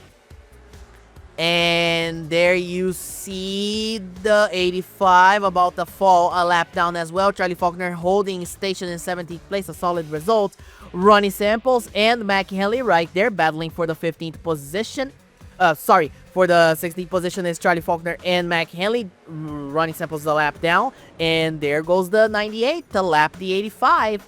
And there you see the 85 about to fall a lap down as well. Charlie Faulkner holding station in 17th place, a solid result. Ronnie Samples and Mackie Henley right there battling for the 15th position. For the 16th position is Charlie Faulkner and Mac Henley. Running samples the lap down. And there goes the 98 to lap the 85.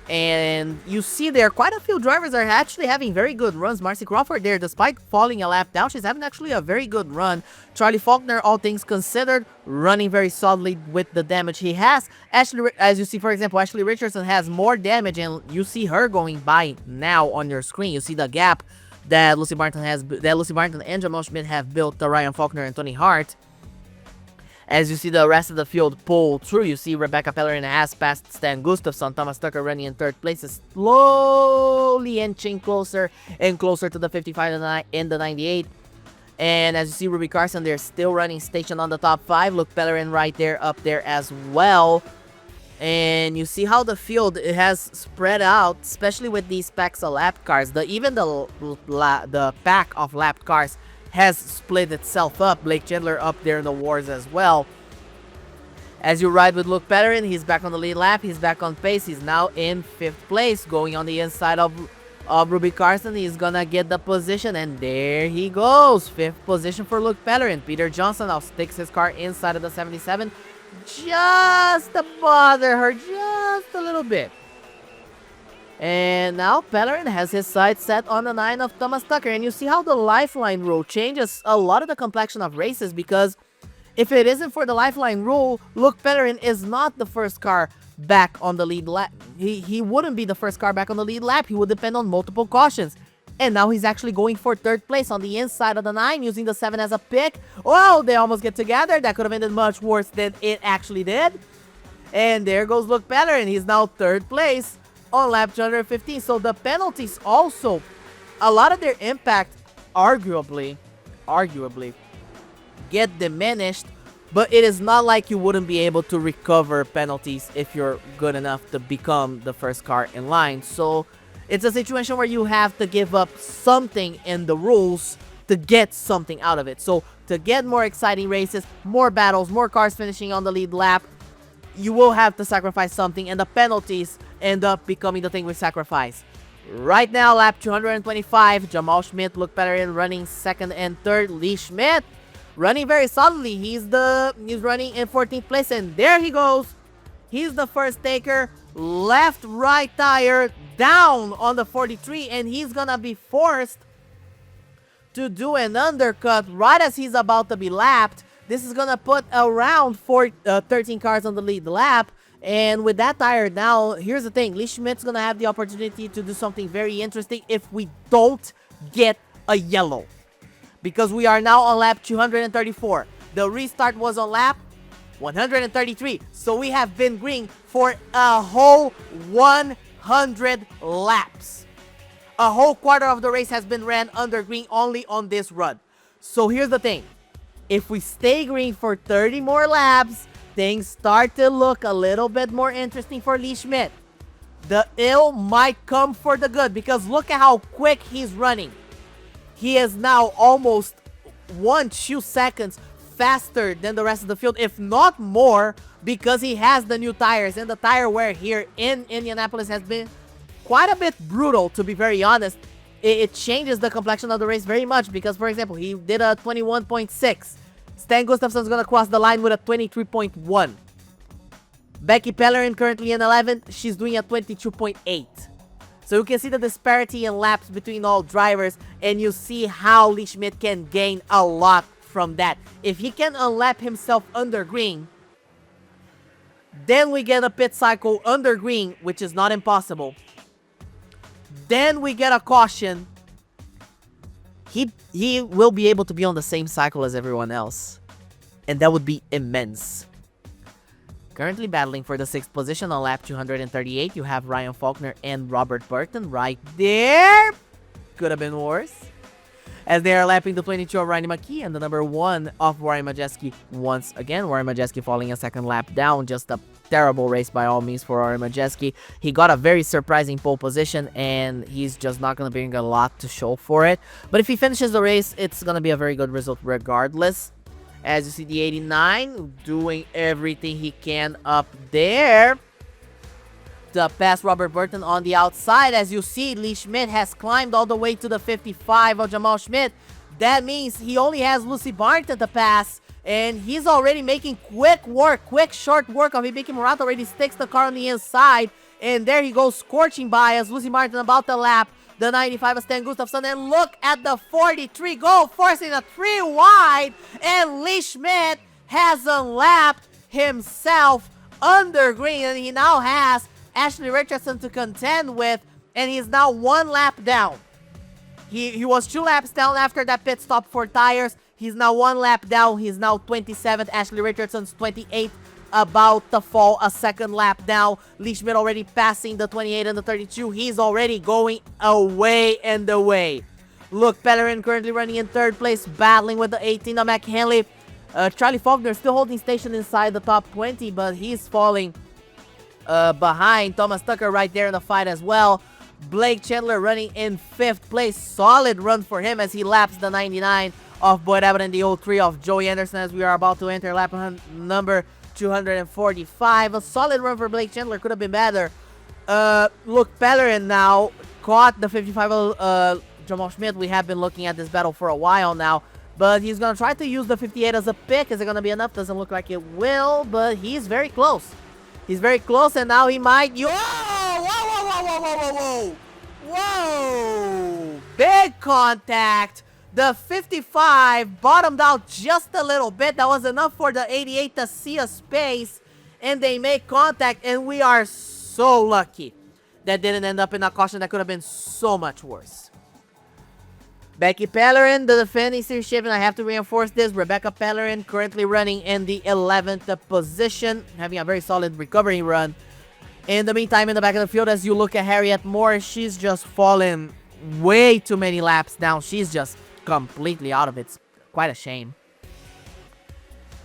And you see there, quite a few drivers are actually having very good runs. Marcy Crawford there, despite falling a lap down, she's having actually a very good run. Charlie Faulkner, all things considered, running very solidly with the damage he has. Ashley, as you see, for example, Ashley Richardson has more damage, and you see her going by now on your screen. You see the gap that Lucy Barton and Jamal Schmidt have built to Ryan Faulkner and Tony Hart. As you see the rest of the field pull through, you see Rebecca Pellerin has passed Stan Gustafson. Thomas Tucker running in third place is slowly inching closer and closer to the 55 in the 98. And as you see Ruby Carson, they're still running station on the top 5. Luke Pellerin right there up there as well. And you see how the field it has spread out, especially with these packs of lap cars. Even the pack of lap cars has split itself up. Blake Chandler up there in the wars as well. As you ride with Luke Pellerin, he's back on the lead lap. He's back on pace. He's now in 5th place, going on the inside of Ruby Carson. He's gonna get the position, and there he goes. 5th position for Luke Pellerin. Peter Johnson now sticks his car inside of the 77, just to bother her just a little bit. And now Pellerin has his sights set on the 9 of Thomas Tucker. And you see how the lifeline rule changes a lot of the complexion of races, because if it isn't for the lifeline rule, Luke Pellerin is not the first car back on the lead lap. He wouldn't be the first car back on the lead lap. He would depend on multiple cautions. And now he's actually going for 3rd place on the inside of the 9, using the 7 as a pick. Oh, they almost get together. That could have ended much worse than it actually did. And there goes Luke Pellerin. He's now 3rd place on lap 215. So the penalties also, a lot of their impact arguably get diminished, but it is not like you wouldn't be able to recover penalties if you're good enough to become the first car in line. So it's a situation where you have to give up something in the rules to get something out of it. So to get more exciting races, more battles, more cars finishing on the lead lap, you will have to sacrifice something, and the penalties end up becoming the thing we sacrifice. Right now, lap 225, Jamal Schmidt, Luke Pellerin running 2nd and 3rd. Lee Schmidt running very solidly. He's running in 14th place, and there he goes. He's the first taker. Left right tire down on the 43, and he's gonna be forced to do an undercut right as he's about to be lapped. This is gonna put around 13 cars on the lead lap. And with that tire now, here's the thing. Lee Schmidt's gonna have the opportunity to do something very interesting if we don't get a yellow. Because we are now on lap 234. The restart was on lap 133. So we have been green for a whole 100 laps. A whole quarter of the race has been ran under green only on this run. So here's the thing. If we stay green for 30 more laps, things start to look a little bit more interesting for Lee Schmidt. The ill might come for the good, because look at how quick he's running. He is now almost 1-2 seconds faster than the rest of the field, if not more, because he has the new tires. And the tire wear here in Indianapolis has been quite a bit brutal, to be very honest. It changes the complexion of the race very much, because, for example, he did a 21.6. Stan Gustafson's going to cross the line with a 23.1. Becky Pellerin currently in 11th. She's doing a 22.8. So you can see the disparity in laps between all drivers, and you see how Lee Schmidt can gain a lot from that. If he can unlap himself under green, then we get a pit cycle under green, which is not impossible. Then we get a caution. He will be able to be on the same cycle as everyone else, and that would be immense. Currently battling for the 6th position on lap 238, you have Ryan Faulkner and Robert Burton right there. Could have been worse. As they are lapping the 22 of Ronnie McKee and the number 1 of Warren Majeski once again. Warren Majeski falling a 2nd lap down. Just a terrible race by all means for Warren Majeski. He got a very surprising pole position, and he's just not going to bring a lot to show for it. But if he finishes the race, it's going to be a very good result regardless. As you see the 89 doing everything he can up there to pass Robert Burton on the outside. As you see, Lee Schmidt has climbed all the way to the 55 of Jamal Schmidt. That means he only has Lucy Barton to pass, and he's already making quick short work of Hibiki Murata. Already sticks the car on the inside, and there he goes, scorching by as Lucy Barton about to lap the 95 of Sten Gustafsson. And look at the 43 goal, forcing a 3 wide, and Lee Schmidt has unlapped himself under green, and he now has Ashley Richardson to contend with, and he's now 1 lap down. He was 2 laps down after that pit stop for tires. He's now 1 lap down. He's now 27th. Ashley Richardson's 28th, about to fall a 2nd lap down. Lee Schmidt already passing the 28 and the 32. He's already going away and away. Luke Pellerin currently running in 3rd place, battling with the 18 of McHenley. Charlie Faulkner still holding station inside the top 20, but he's falling behind Thomas Tucker right there in the fight as well. Blake Chandler running in 5th place. Solid run for him as he laps the 99 of Boyd Abbott and the 03 of Joey Anderson as we are about to enter lap number 245. A solid run for Blake Chandler. Could have been better. Luke Pellerin now caught the 55 Jamal Schmidt. We have been looking at this battle for a while now, but he's going to try to use the 58 as a pick. Is it going to be enough? Doesn't look like it will, but he's very close. He's very close, and now he might... Whoa! Big contact. The 55 bottomed out just a little bit. That was enough for the 88 to see a space, and they make contact, and we are so lucky that didn't end up in a caution. That could have been so much worse. Becky Pellerin, the defending series champion. I have to reinforce this. Rebecca Pellerin currently running in the 11th position, having a very solid recovery run. In the meantime, in the back of the field, as you look at Harriet Moore, she's just fallen way too many laps down. She's just completely out of it. It's quite a shame.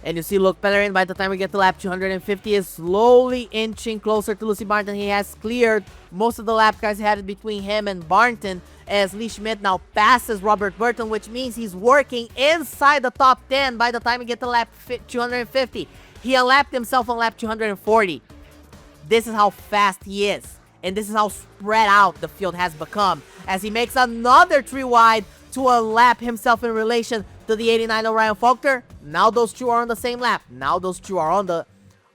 And you see Luke Pellerin, by the time we get to lap 250, is slowly inching closer to Lucy Barton. He has cleared most of the lap cars he had between him and Barton, as Lee Schmidt now passes Robert Burton, which means he's working inside the top 10 by the time we get to lap 250. He unlapped himself on lap 240. This is how fast he is, and this is how spread out the field has become, as he makes another 3 wide to unlap himself in relation to the 89 of Ryan Faulkner. Now those two are on the same lap.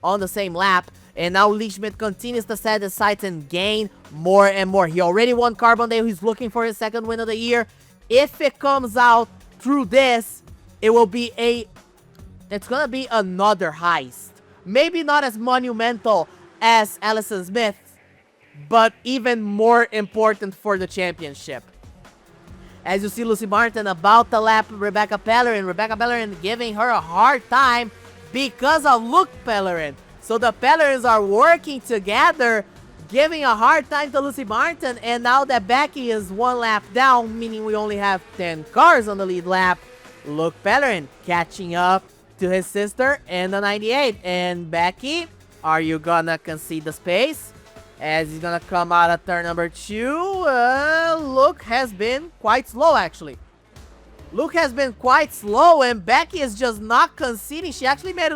On the same lap. And now Lee Schmidt continues to set his sights and gain more and more. He already won Carbondale. He's looking for his 2nd win of the year. If it comes out through this, it will be it's gonna be another heist. Maybe not as monumental as Allison Smith, but even more important for the championship. As you see Lucy Barton about to lap Rebecca Pellerin. Rebecca Pellerin giving her a hard time because of Luke Pellerin. So the Pellerins are working together, giving a hard time to Lucy Barton. And now that Becky is 1 lap down, meaning we only have 10 cars on the lead lap, Luke Pellerin catching up to his sister in the 98. And Becky, are you gonna concede the space? As he's gonna come out of turn number 2, Luke has been quite slow, actually. Luke has been quite slow, and Becky is just not conceding. She's actually making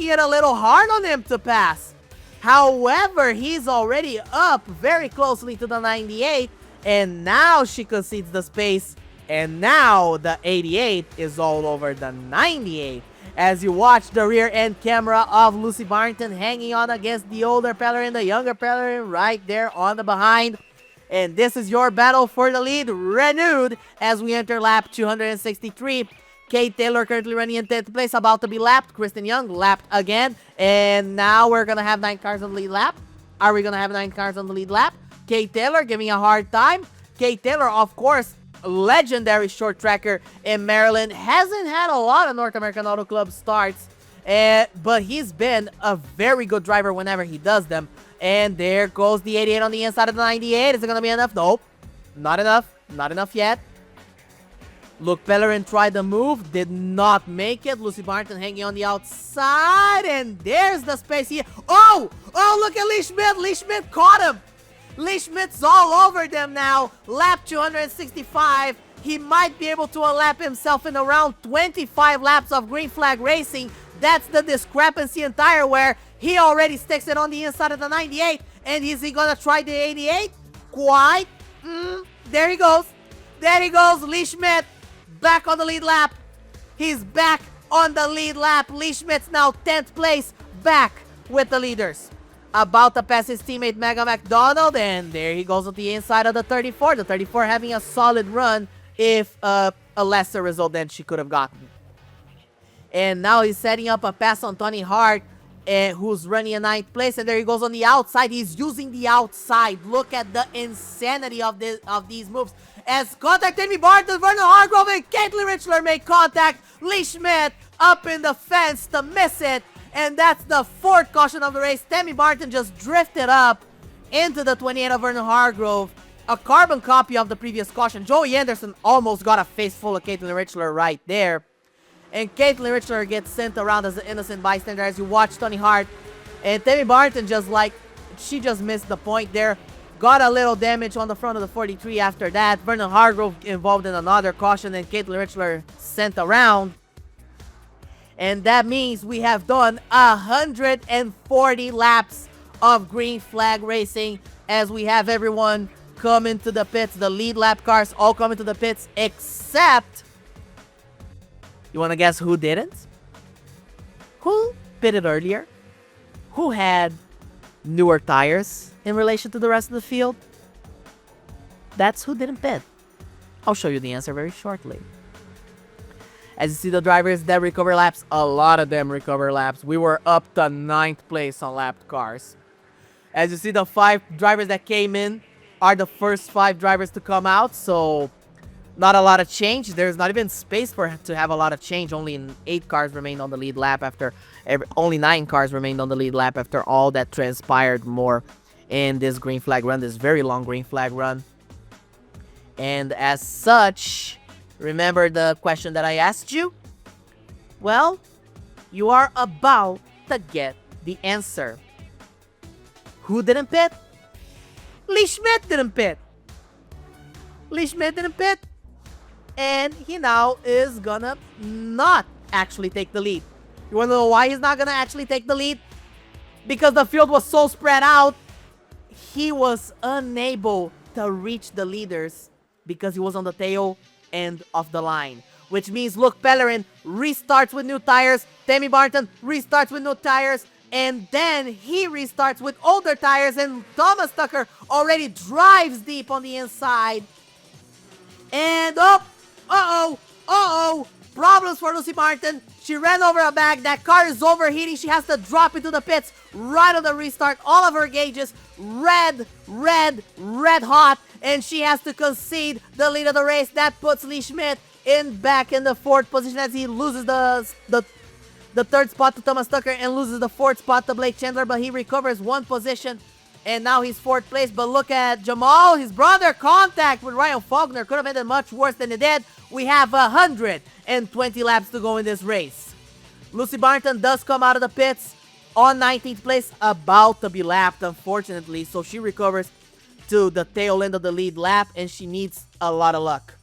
it a little hard on him to pass. However, he's already up very closely to the 98, and now she concedes the space, and now the 88 is all over the 98. As you watch the rear end camera of Lucy Barton hanging on against the older Pellerin, the younger Pellerin right there on the behind. And this is your battle for the lead renewed as we enter lap 263. Kate Taylor currently running in 10th place, about to be lapped. Kristen Young lapped again. And now we're going to have 9 cars on the lead lap. Are we going to have 9 cars on the lead lap? Kate Taylor giving a hard time. Kate Taylor, of course, legendary short tracker in Maryland, hasn't had a lot of North American Auto Club starts, but he's been a very good driver whenever he does them. And there goes the 88 on the inside of the 98. Is it gonna be enough? Nope, not enough yet. Luke Pellerin tried the move, did not make it. Lucy Barton hanging on the outside, and there's the space here. Oh, look at Lee Schmidt. Lee Schmidt caught him. Lee Schmidt's all over them now. Lap 265. He might be able to unlap himself in around 25 laps of green flag racing. That's the discrepancy in tire wear. He already sticks it on the inside of the 98. And is he gonna try the 88? Quite. There he goes. There he goes. Lee Schmidt back on the lead lap. He's back on the lead lap. Lee Schmidt's now 10th place, back with the leaders. About to pass his teammate Mega McDonald, and there he goes on the inside of the 34. The 34 having a solid run, if a lesser result than she could have gotten. And now he's setting up a pass on Tony Hart, who's running in 9th place, and there he goes on the outside. He's using the outside. Look at the insanity of these moves. As contact Tammy Barton, Vernon Hargrove, and Caitlin Richler make contact. Lee Schmidt up in the fence to miss it. And that's the 4th caution of the race. Tammy Barton just drifted up into the 28 of Vernon Hargrove. A carbon copy of the previous caution. Joey Anderson almost got a face full of Caitlin Richler right there. And Caitlin Richler gets sent around as an innocent bystander as you watch Tony Hart. And Tammy Barton she just missed the point there. Got a little damage on the front of the 43 after that. Vernon Hargrove involved in another caution and Caitlin Richler sent around. And that means we have done 140 laps of green flag racing as we have everyone come into the pits. The lead lap cars all come into the pits except... You want to guess who didn't? Who pitted earlier? Who had newer tires in relation to the rest of the field? That's who didn't pit. I'll show you the answer very shortly. As you see the drivers that recover laps, a lot of them recover laps. We were up to 9th place on lapped cars. As you see, the 5 drivers that came in are the first 5 drivers to come out, so not a lot of change. There's not even space to have a lot of change. Only 8 cars remained on the lead lap after only 9 cars remained on the lead lap after all that transpired more in this green flag run, this very long green flag run. And as such, remember the question that I asked you? Well, you are about to get the answer. Who didn't pit? Lee Schmidt didn't pit. Lee Schmidt didn't pit. And he now is gonna not actually take the lead. You wanna know why he's not gonna actually take the lead? Because the field was so spread out, he was unable to reach the leaders because he was on the tail end of the line. Which means Luke Pellerin restarts with new tires, Tammy Barton restarts with new tires, and then he restarts with older tires, and Thomas Tucker already drives deep on the inside. And problems for Lucy Martin. She ran over a bag. That car is overheating. She has to drop into the pits right on the restart. All of her gauges red hot, and she has to concede the lead of the race. That puts Lee Schmidt back in the 4th position as he loses the 3rd spot to Thomas Tucker and loses the 4th spot to Blake Chandler, but he recovers 1 position. And now he's 4th place, but look at Jamal, his brother, contact with Ryan Faulkner. Could have ended much worse than it did. We have 120 laps to go in this race. Lucy Barton does come out of the pits on 19th place, about to be lapped, unfortunately. So she recovers to the tail end of the lead lap, and she needs a lot of luck.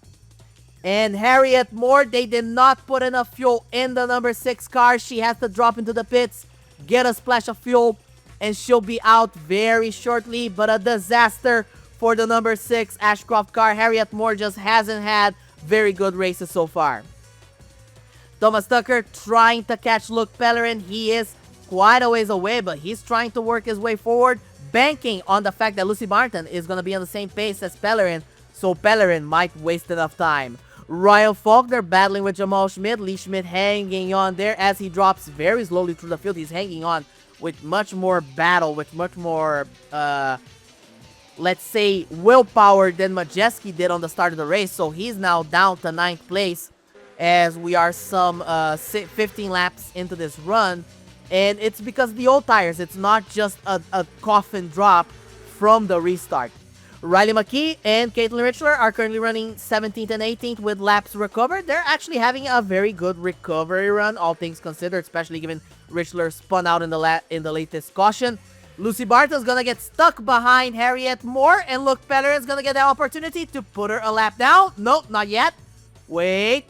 And Harriet Moore, they did not put enough fuel in the number 6 car. She has to drop into the pits, get a splash of fuel, and she'll be out very shortly. But a disaster for the number 6 Ashcroft car. Harriet Moore just hasn't had very good races so far. Thomas Tucker trying to catch Luke Pellerin. He is quite a ways away, but he's trying to work his way forward, banking on the fact that Lucy Martin is going to be on the same pace as Pellerin, so Pellerin might waste enough time. Ryan Faulkner battling with Jamal Schmidt. Lee Schmidt hanging on there as he drops very slowly through the field. He's hanging on with much more battle, with much more, let's say, willpower than Majeski did on the start of the race. So he's now down to 9th place as we are some 15 laps into this run. And it's because of the old tires. It's not just a coffin drop from the restart. Riley McKee and Caitlin Richler are currently running 17th and 18th with laps recovered. They're actually having a very good recovery run, all things considered, especially given Richler spun out in the latest caution. Lucy Barton's gonna get stuck behind Harriet Moore, and Luke Pellerin's gonna get the opportunity to put her a lap down. Nope, not yet. Wait,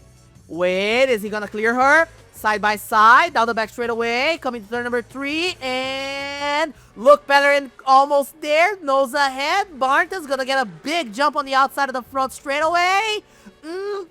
is he gonna clear her? Side by side, down the back straightaway, coming to turn number 3, and Luke Pellerin almost there, nose ahead. Barton's gonna get a big jump on the outside of the front straightaway.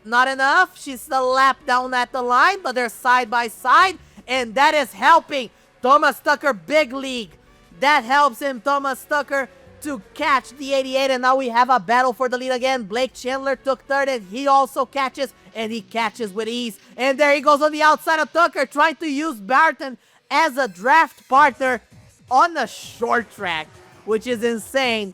Not enough. She's a lap down at the line, but they're side by side, and that is helping Thomas Tucker big league. That helps him, Thomas Tucker, to catch the 88, and now we have a battle for the lead again. Blake Chandler took third, and he also catches, and he catches with ease. And there he goes on the outside of Tucker, trying to use Barton as a draft partner on the short track, which is insane.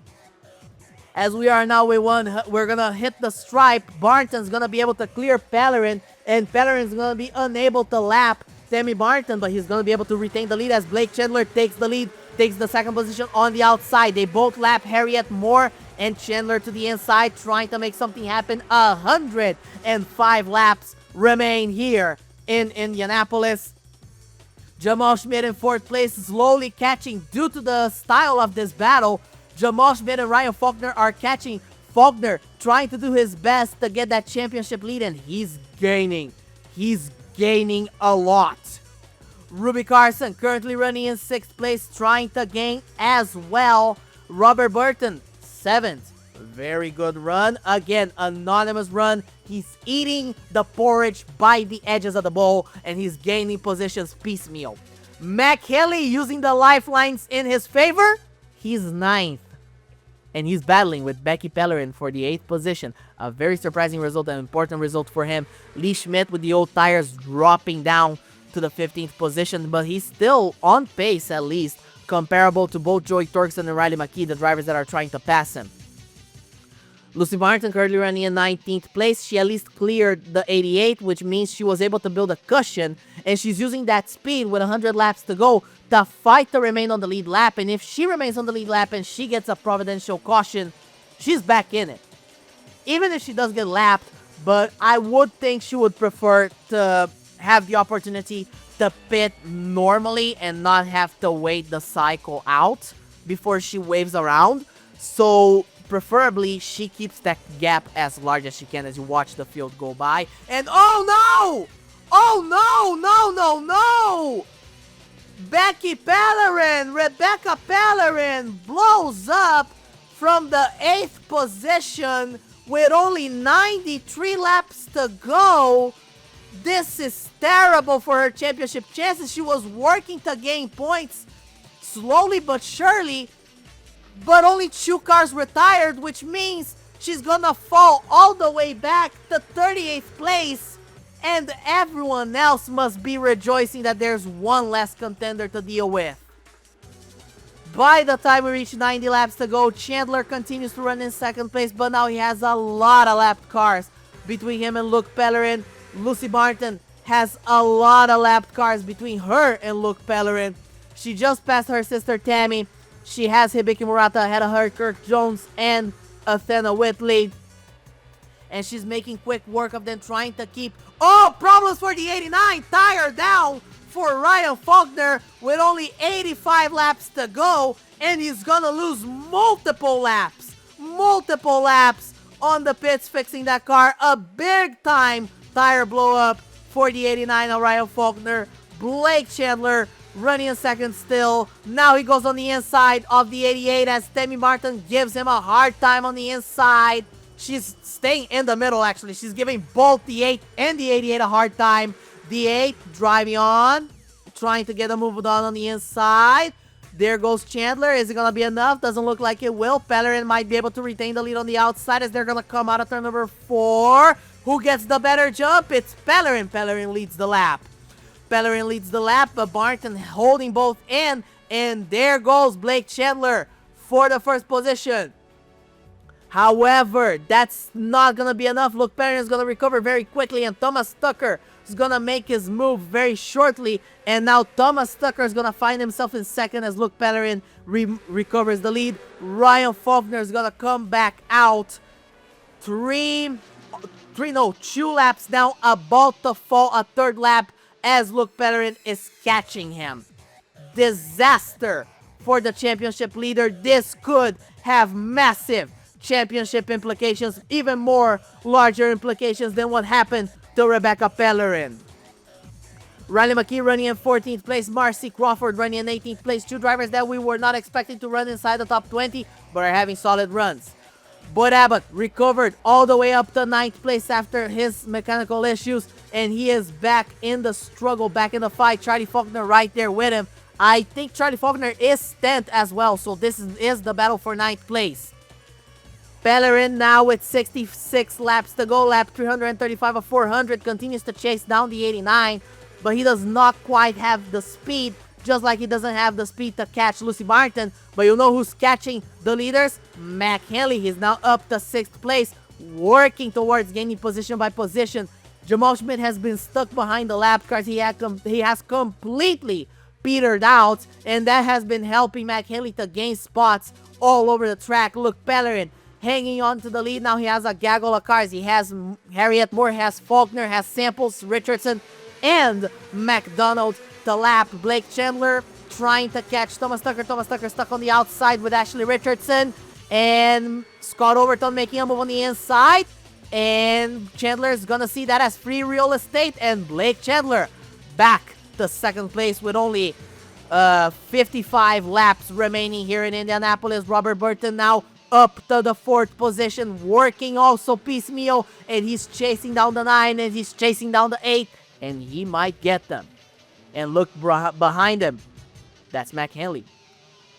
As we are now with one, we're gonna hit the stripe. Barton's gonna be able to clear Pellerin, and Pellerin's gonna be unable to lap Tammy Barton, but he's gonna be able to retain the lead as Blake Chandler takes the lead, takes the second position on the outside. They both lap Harriet Moore and Chandler to the inside, trying to make something happen. 105 laps remain here in Indianapolis. Jamal Schmidt in fourth place, slowly catching due to the style of this battle. Jamal Schmidt and Ryan Faulkner are catching. Faulkner trying to do his best to get that championship lead, and he's gaining. He's gaining a lot. Ruby Carson currently running in sixth place, trying to gain as well. Robert Burton, seventh. Very good run. Again, anonymous run. He's eating the porridge by the edges of the bowl, and he's gaining positions piecemeal. Mac Haley using the lifelines in his favor. He's ninth. And he's battling with Becky Pellerin for the 8th position. A very surprising result, an important result for him. Lee Schmidt with the old tires dropping down to the 15th position, but he's still on pace, at least, comparable to both Joey Torkson and Riley McKee, the drivers that are trying to pass him. Lucy Martin currently running in 19th place. She at least cleared the 88, which means she was able to build a cushion, and she's using that speed with 100 laps to go to fight to remain on the lead lap. And if she remains on the lead lap and she gets a providential caution, she's back in it. Even if she does get lapped, but I would think she would prefer to have the opportunity to pit normally and not have to wait the cycle out before she waves around. So preferably she keeps that gap as large as she can as you watch the field go by. And oh no! Oh no, no, no, no! Rebecca Pellerin blows up from the 8th position with only 93 laps to go. This is terrible for her championship chances. She was working to gain points slowly but surely, but only 2 cars retired, which means she's gonna fall all the way back to 38th place, and everyone else must be rejoicing that there's one less contender to deal with. By the time we reach 90 laps to go, Chandler continues to run in second place, but now he has a lot of lapped cars between him and Luke Pellerin. Lucy Martin has a lot of lapped cars between her and Luke Pellerin. She just passed her sister Tammy. She has Hibiki Murata ahead of her, Kirk Jones and Athena Whitley. And she's making quick work of them, trying to keep... Oh, problems for the 89. Tire down for Ryan Faulkner with only 85 laps to go. And he's gonna lose multiple laps. Multiple laps on the pits fixing that car. A big time tire blow up for the 89 of Ryan Faulkner. Blake Chandler running in second still. Now he goes on the inside of the 88 as Tammy Martin gives him a hard time on the inside. She's staying in the middle, actually. She's giving both the 8 and the 88 a hard time. The 8 driving on, trying to get a move on the inside. There goes Chandler. Is it going to be enough? Doesn't look like it will. Pellerin might be able to retain the lead on the outside as they're going to come out of turn number 4. Who gets the better jump? It's Pellerin. Pellerin leads the lap. Pellerin leads the lap, but Barton holding both in. And there goes Blake Chandler for the first position. However, that's not going to be enough. Luke Pellerin is going to recover very quickly, and Thomas Tucker is going to make his move very shortly. And now Thomas Tucker is going to find himself in second as Luke Pellerin recovers the lead. Ryan Faulkner is going to come back out. 2 laps down, about to fall a third lap as Luke Pellerin is catching him. Disaster for the championship leader. This could have massive championship implications, even more larger implications than what happened to Rebecca Pellerin. Riley McKee running in 14th place, Marcy Crawford running in 18th place. 2 drivers that we were not expecting to run inside the top 20, but are having solid runs. But Abbott recovered all the way up to 9th place after his mechanical issues, and he is back in the struggle, back in the fight. Charlie Faulkner right there with him. I think Charlie Faulkner is 10th as well, so this is the battle for 9th place. Bellerin now with 66 laps to go, lap 335 of 400, continues to chase down the 89, but he does not quite have the speed, just like he doesn't have the speed to catch Lucy Martin. But you know who's catching the leaders? Mac Henley. He's now up to 6th place, working towards gaining position by position. Jamal Schmidt has been stuck behind the lap cars. He has completely petered out, and that has been helping Mac Henley to gain spots all over the track. Look, Bellerin hanging on to the lead. Now he has a gaggle of cars. He has Harriet Moore, has Faulkner, has Samples, Richardson, and McDonald to lap. Blake Chandler trying to catch Thomas Tucker. Thomas Tucker stuck on the outside with Ashley Richardson. And Scott Overton making a move on the inside. And Chandler is going to see that as free real estate. And Blake Chandler back to 2nd place with only 55 laps remaining here in Indianapolis. Robert Burton now up to the 4th position, working also piecemeal. And he's chasing down the 9 and he's chasing down the 8. And he might get them. And look behind him. That's Mac Henley.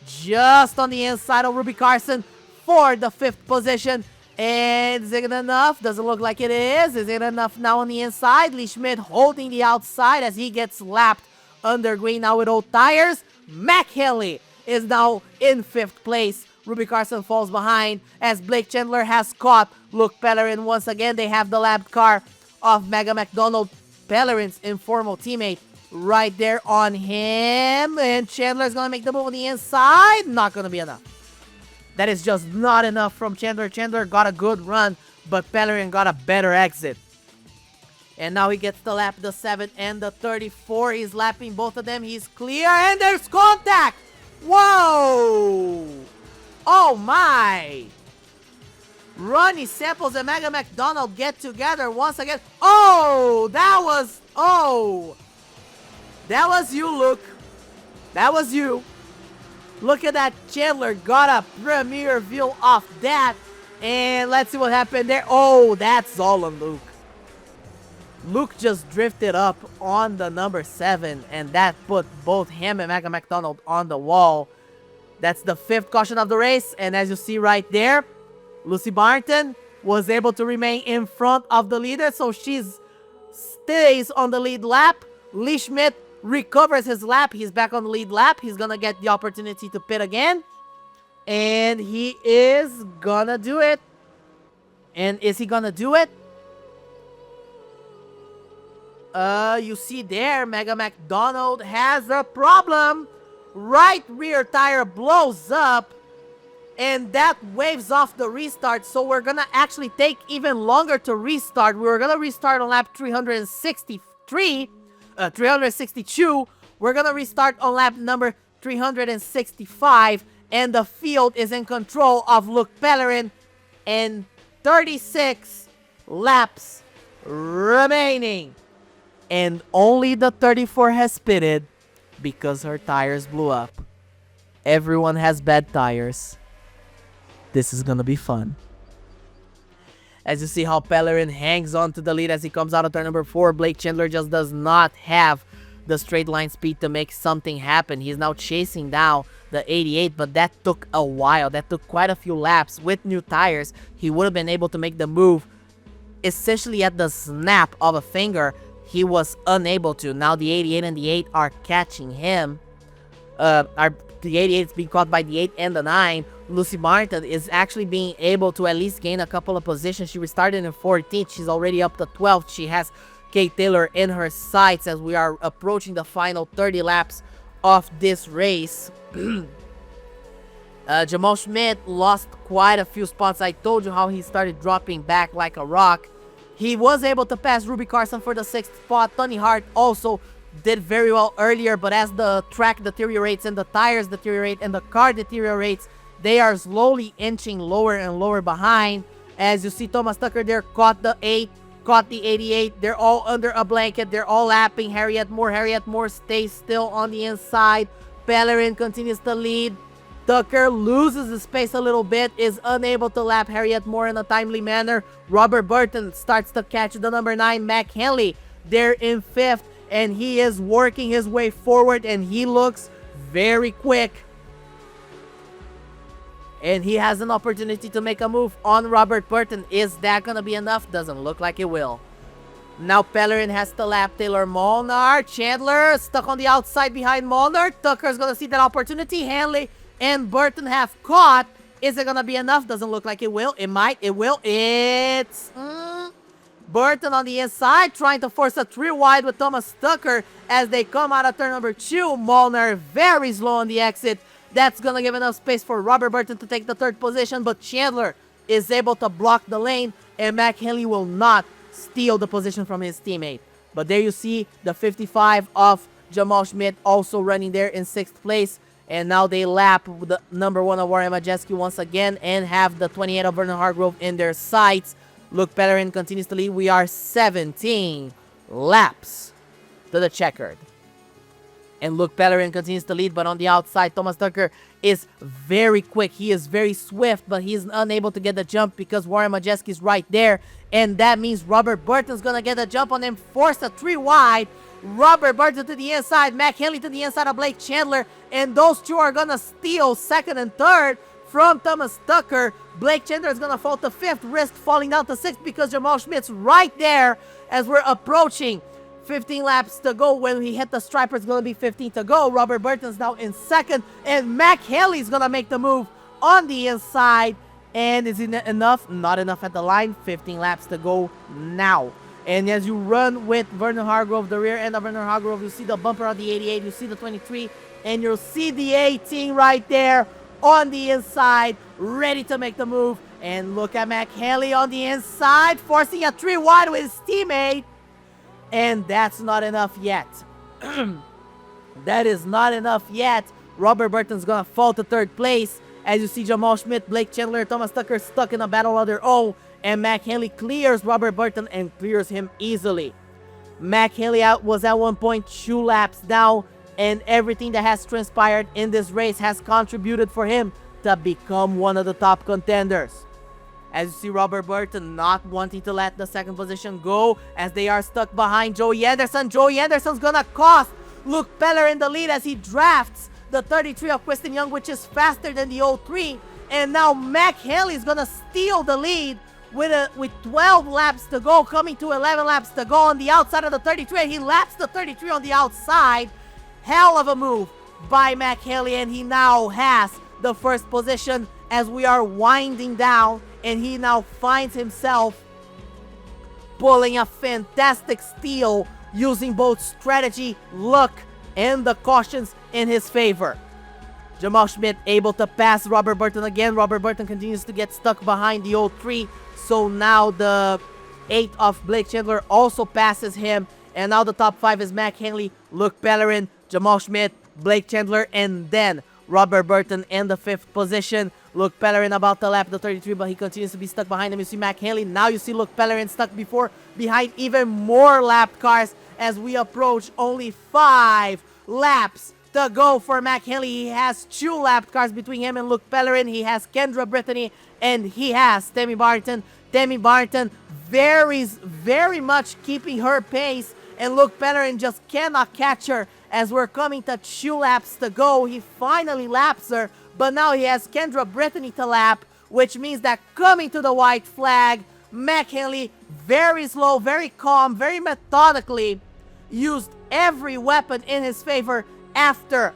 Just on the inside of Ruby Carson for the 5th position. And is it enough? Doesn't look like it is. Is it enough now on the inside? Lee Schmidt holding the outside as he gets lapped under green now with old tires. Mac Henley is now in 5th place. Ruby Carson falls behind as Blake Chandler has caught Luke Pellerin once again. They have the lapped car of Mega McDonald, Pellerin's informal teammate, right there on him. And Chandler's going to make the move on the inside. Not going to be enough. That is just not enough from Chandler. Chandler got a good run, but Pellerin got a better exit. And now he gets the lap, the 7 and the 34. He's lapping both of them. He's clear, and there's contact. Whoa! Oh my! Ronnie Samples and Mega McDonald get together once again. Oh, that was you, Luke. That was you. Look at that. Chandler got a premier view off that. And let's see what happened there. Oh, that's all on Luke. Luke just drifted up on the number 7. And that put both him and Mega McDonald on the wall. That's the 5th caution of the race. And as you see right there, Lucy Barton was able to remain in front of the leader. So she stays on the lead lap. Lee Schmidt recovers his lap. He's back on the lead lap. He's going to get the opportunity to pit again. And he is going to do it. And is he going to do it? You see there, Mega McDonald has a problem. Right rear tire blows up. And that waves off the restart. So we're going to actually take even longer to restart. We were going to restart on lap 362. We're going to restart on lap number 365. And the field is in control of Luke Pellerin. And 36 laps remaining. And only the 34 has pitted because her tires blew up. Everyone has bad tires. This is going to be fun. As you see how Pellerin hangs on to the lead as he comes out of turn number 4. Blake Chandler just does not have the straight line speed to make something happen. He's now chasing down the 88, but that took a while. That took quite a few laps. With new tires, he would have been able to make the move essentially at the snap of a finger. He was unable to. Now the 88 and the 8 are catching him. The 88 is being caught by the 8 and the 9. Lucy Martin is actually being able to at least gain a couple of positions. She restarted in 14th. She's already up to 12th. She has Kate Taylor in her sights as we are approaching the final 30 laps of this race. Jamal Schmidt lost quite a few spots. I told you how he started dropping back like a rock. He was able to pass Ruby Carson for the 6th spot. Tony Hart also did very well earlier, but as the track deteriorates and the tires deteriorate and the car deteriorates, they are slowly inching lower and lower behind. As you see, Thomas Tucker there caught the 8, caught the 88. They're all under a blanket. They're all lapping. Harriet Moore stays still on the inside. Pellerin continues to lead. Tucker loses the space a little bit, is unable to lap Harriet Moore in a timely manner. Robert Burton starts to catch the number 9, Mac Henley. They're in 5th, and he is working his way forward, and he looks very quick. And he has an opportunity to make a move on Robert Burton. Is that going to be enough? Doesn't look like it will. Now Pellerin has to lap Taylor Molnar. Chandler stuck on the outside behind Molnar. Tucker's going to see that opportunity. Hanley and Burton have caught. Is it going to be enough? Doesn't look like it will. It might. It will. It's Burton on the inside trying to force a 3 wide with Thomas Tucker as they come out of turn number 2. Molnar very slow on the exit. That's going to give enough space for Robert Burton to take the 3rd position, but Chandler is able to block the lane, and Mac Henley will not steal the position from his teammate. But there you see the 55 of Jamal Schmidt also running there in 6th place, and now they lap the number 1 of Warren Majeski once again and have the 28 of Vernon Hargrove in their sights. Luke Pellerin continues to lead. We are 17 laps to the checkered. And Luke Pellerin continues to lead, but on the outside, Thomas Tucker is very quick. He is very swift, but he's unable to get the jump because Warren Majeski is right there. And that means Robert Burton's going to get a jump on him, force a 3 wide. Robert Burton to the inside, Mac Henley to the inside of Blake Chandler. And those two are going to steal 2nd and 3rd from Thomas Tucker. Blake Chandler is going to fall to 5th, risk falling down to 6th because Jamal Schmidt's right there as we're approaching 15 laps to go. When we hit the striper, it's going to be 15 to go. Robert Burton's now in 2nd, and Mac Henley's going to make the move on the inside. And is it enough? Not enough at the line. 15 laps to go now. And as you run with Vernon Hargrove, the rear end of Vernon Hargrove, you see the bumper on the 88, you see the 23, and you'll see the 18 right there on the inside, ready to make the move. And look at Mac Henley on the inside, forcing a 3 wide with his teammate. And that's not enough yet. That is not enough yet. Robert Burton's gonna fall to 3rd place. As you see Jamal Schmidt, Blake Chandler, Thomas Tucker stuck in a battle of their own. And Mac Henley clears Robert Burton and clears him easily. Mac Henley was at one point 2 laps down. And everything that has transpired in this race has contributed for him to become one of the top contenders. As you see Robert Burton not wanting to let the 2nd position go as they are stuck behind Joey Anderson. Joey Anderson's gonna cost Luke Pellerin the lead as he drafts the 33 of Kristen Young, which is faster than the 03. And now Mac Henley is gonna steal the lead with 12 laps to go, coming to 11 laps to go on the outside of the 33. And he laps the 33 on the outside. Hell of a move by Mac Henley, and he now has the 1st position as we are winding down. And he now finds himself pulling a fantastic steal using both strategy, luck, and the cautions in his favor. Jamal Schmidt able to pass Robert Burton again. Robert Burton continues to get stuck behind the 03. So now the 8 of Blake Chandler also passes him. And now the top 5 is Mac Henley, Luke Pellerin, Jamal Schmidt, Blake Chandler, and then Robert Burton in the 5th position. Luke Pellerin about to lap the 33, but he continues to be stuck behind him. You see Mac Henley. Now you see Luke Pellerin stuck behind even more lapped cars as we approach only 5 laps to go for Mac Henley. He has 2 lapped cars between him and Luke Pellerin. He has Kendra Brittany, and he has Tammy Barton. Tammy Barton very much keeping her pace, and Luke Pellerin just cannot catch her as we're coming to 2 laps to go. He finally laps her, but now he has Kendra Brittany to lap, which means that coming to the white flag, Mac Henley, very slow, very calm, very methodically, used every weapon in his favor. After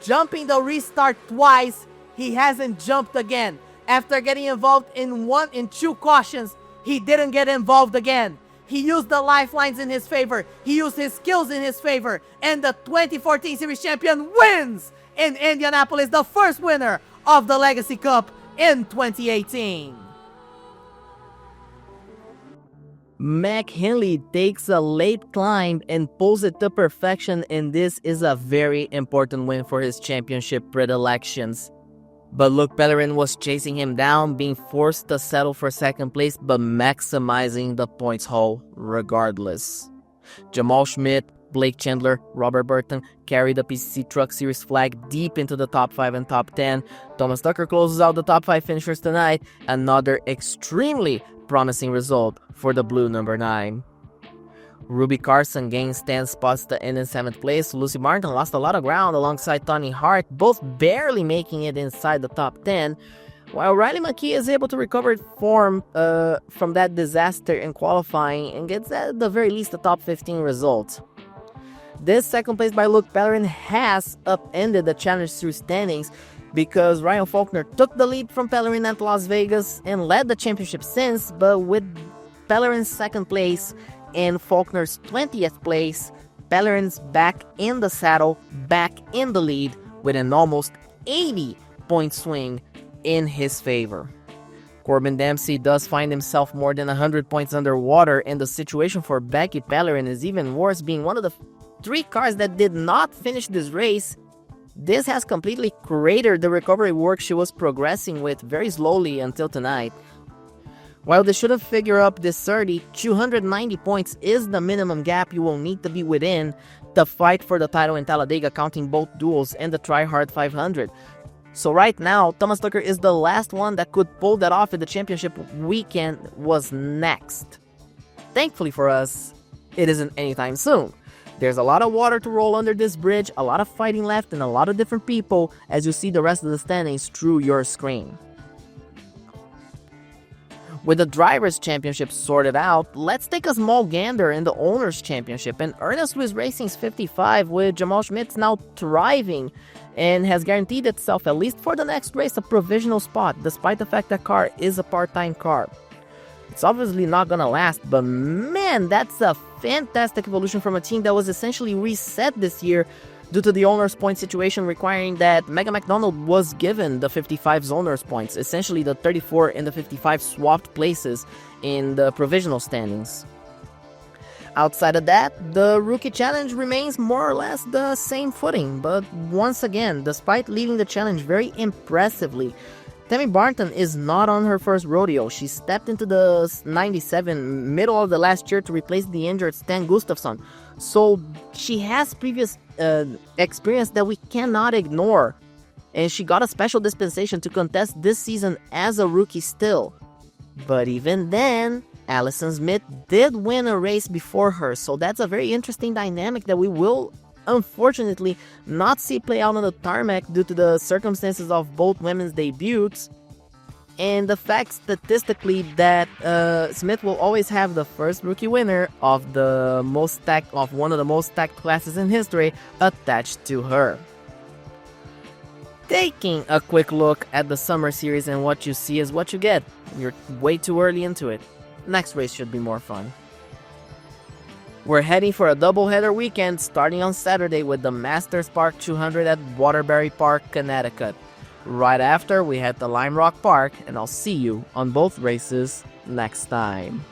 jumping the restart twice, he hasn't jumped again. After getting involved in 2 cautions, he didn't get involved again. He used the lifelines in his favor. He used his skills in his favor. And the 2014 Series champion wins in Indianapolis, the first winner of the Legacy Cup in 2018. Mac Henley takes a late climb and pulls it to perfection, and this is a very important win for his championship predilections. But Luke Pellerin was chasing him down, being forced to settle for 2nd place, but maximizing the points haul regardless. Jamal Schmidt Blake Chandler, Robert Burton carry the PCC Truck Series flag deep into the top 5 and top 10. Thomas Tucker closes out the top 5 finishers tonight. Another extremely promising result for the blue number 9. Ruby Carson gains 10 spots to end in 7th place. Lucy Martin lost a lot of ground alongside Tony Hart, both barely making it inside the top 10. While Riley McKee is able to recover form from that disaster in qualifying and gets at the very least a top 15 result. This second place by Luke Pellerin has upended the Challenge Series standings because Ryan Faulkner took the lead from Pellerin at Las Vegas and led the championship since, but with Pellerin's second place and Faulkner's 20th place, Pellerin's back in the saddle, back in the lead with an almost 80-point swing in his favor. Corbin Dempsey does find himself more than 100 points underwater, and the situation for Becky Pellerin is even worse, being one of the 3 cars that did not finish this race. This has completely cratered the recovery work she was progressing with very slowly until tonight. While they should have figured up this 290 points is the minimum gap you will need to be within to fight for the title in Talladega, counting both duels and the Try Hard 500. So right now, Thomas Tucker is the last one that could pull that off if the championship weekend was next. Thankfully for us, it isn't anytime soon. There's a lot of water to roll under this bridge, a lot of fighting left, and a lot of different people as you see the rest of the standings through your screen. With the Drivers' Championship sorted out, let's take a small gander in the Owners' Championship and Ernest Swiss Racing's 55, with Jamal Schmitz now thriving and has guaranteed itself, at least for the next race, a provisional spot, despite the fact that car is a part-time car. It's obviously not gonna last, but man, that's a fantastic evolution from a team that was essentially reset this year due to the owner's point situation requiring that Megan McDonald was given the 55's owner's points. Essentially, the 34 and the 55 swapped places in the provisional standings. Outside of that, the Rookie Challenge remains more or less the same footing, but once again, despite leading the challenge very impressively, Tammy Barton is not on her first rodeo. She stepped into the 97 middle of the last year to replace the injured Stan Gustafson. So she has previous experience that we cannot ignore. And she got a special dispensation to contest this season as a rookie still. But even then, Allison Smith did win a race before her. So that's a very interesting dynamic that we will unfortunately not see play out on the tarmac due to the circumstances of both women's debuts and the fact statistically that Smith will always have the first rookie winner of one of the most stacked classes in history attached to her. Taking a quick look at the Summer Series, and what you see is what you get. You're way too early into it. Next race should be more fun. We're heading for a doubleheader weekend starting on Saturday with the Masters Park 200 at Waterbury Park, Connecticut. Right after, we head to Lime Rock Park, and I'll see you on both races next time.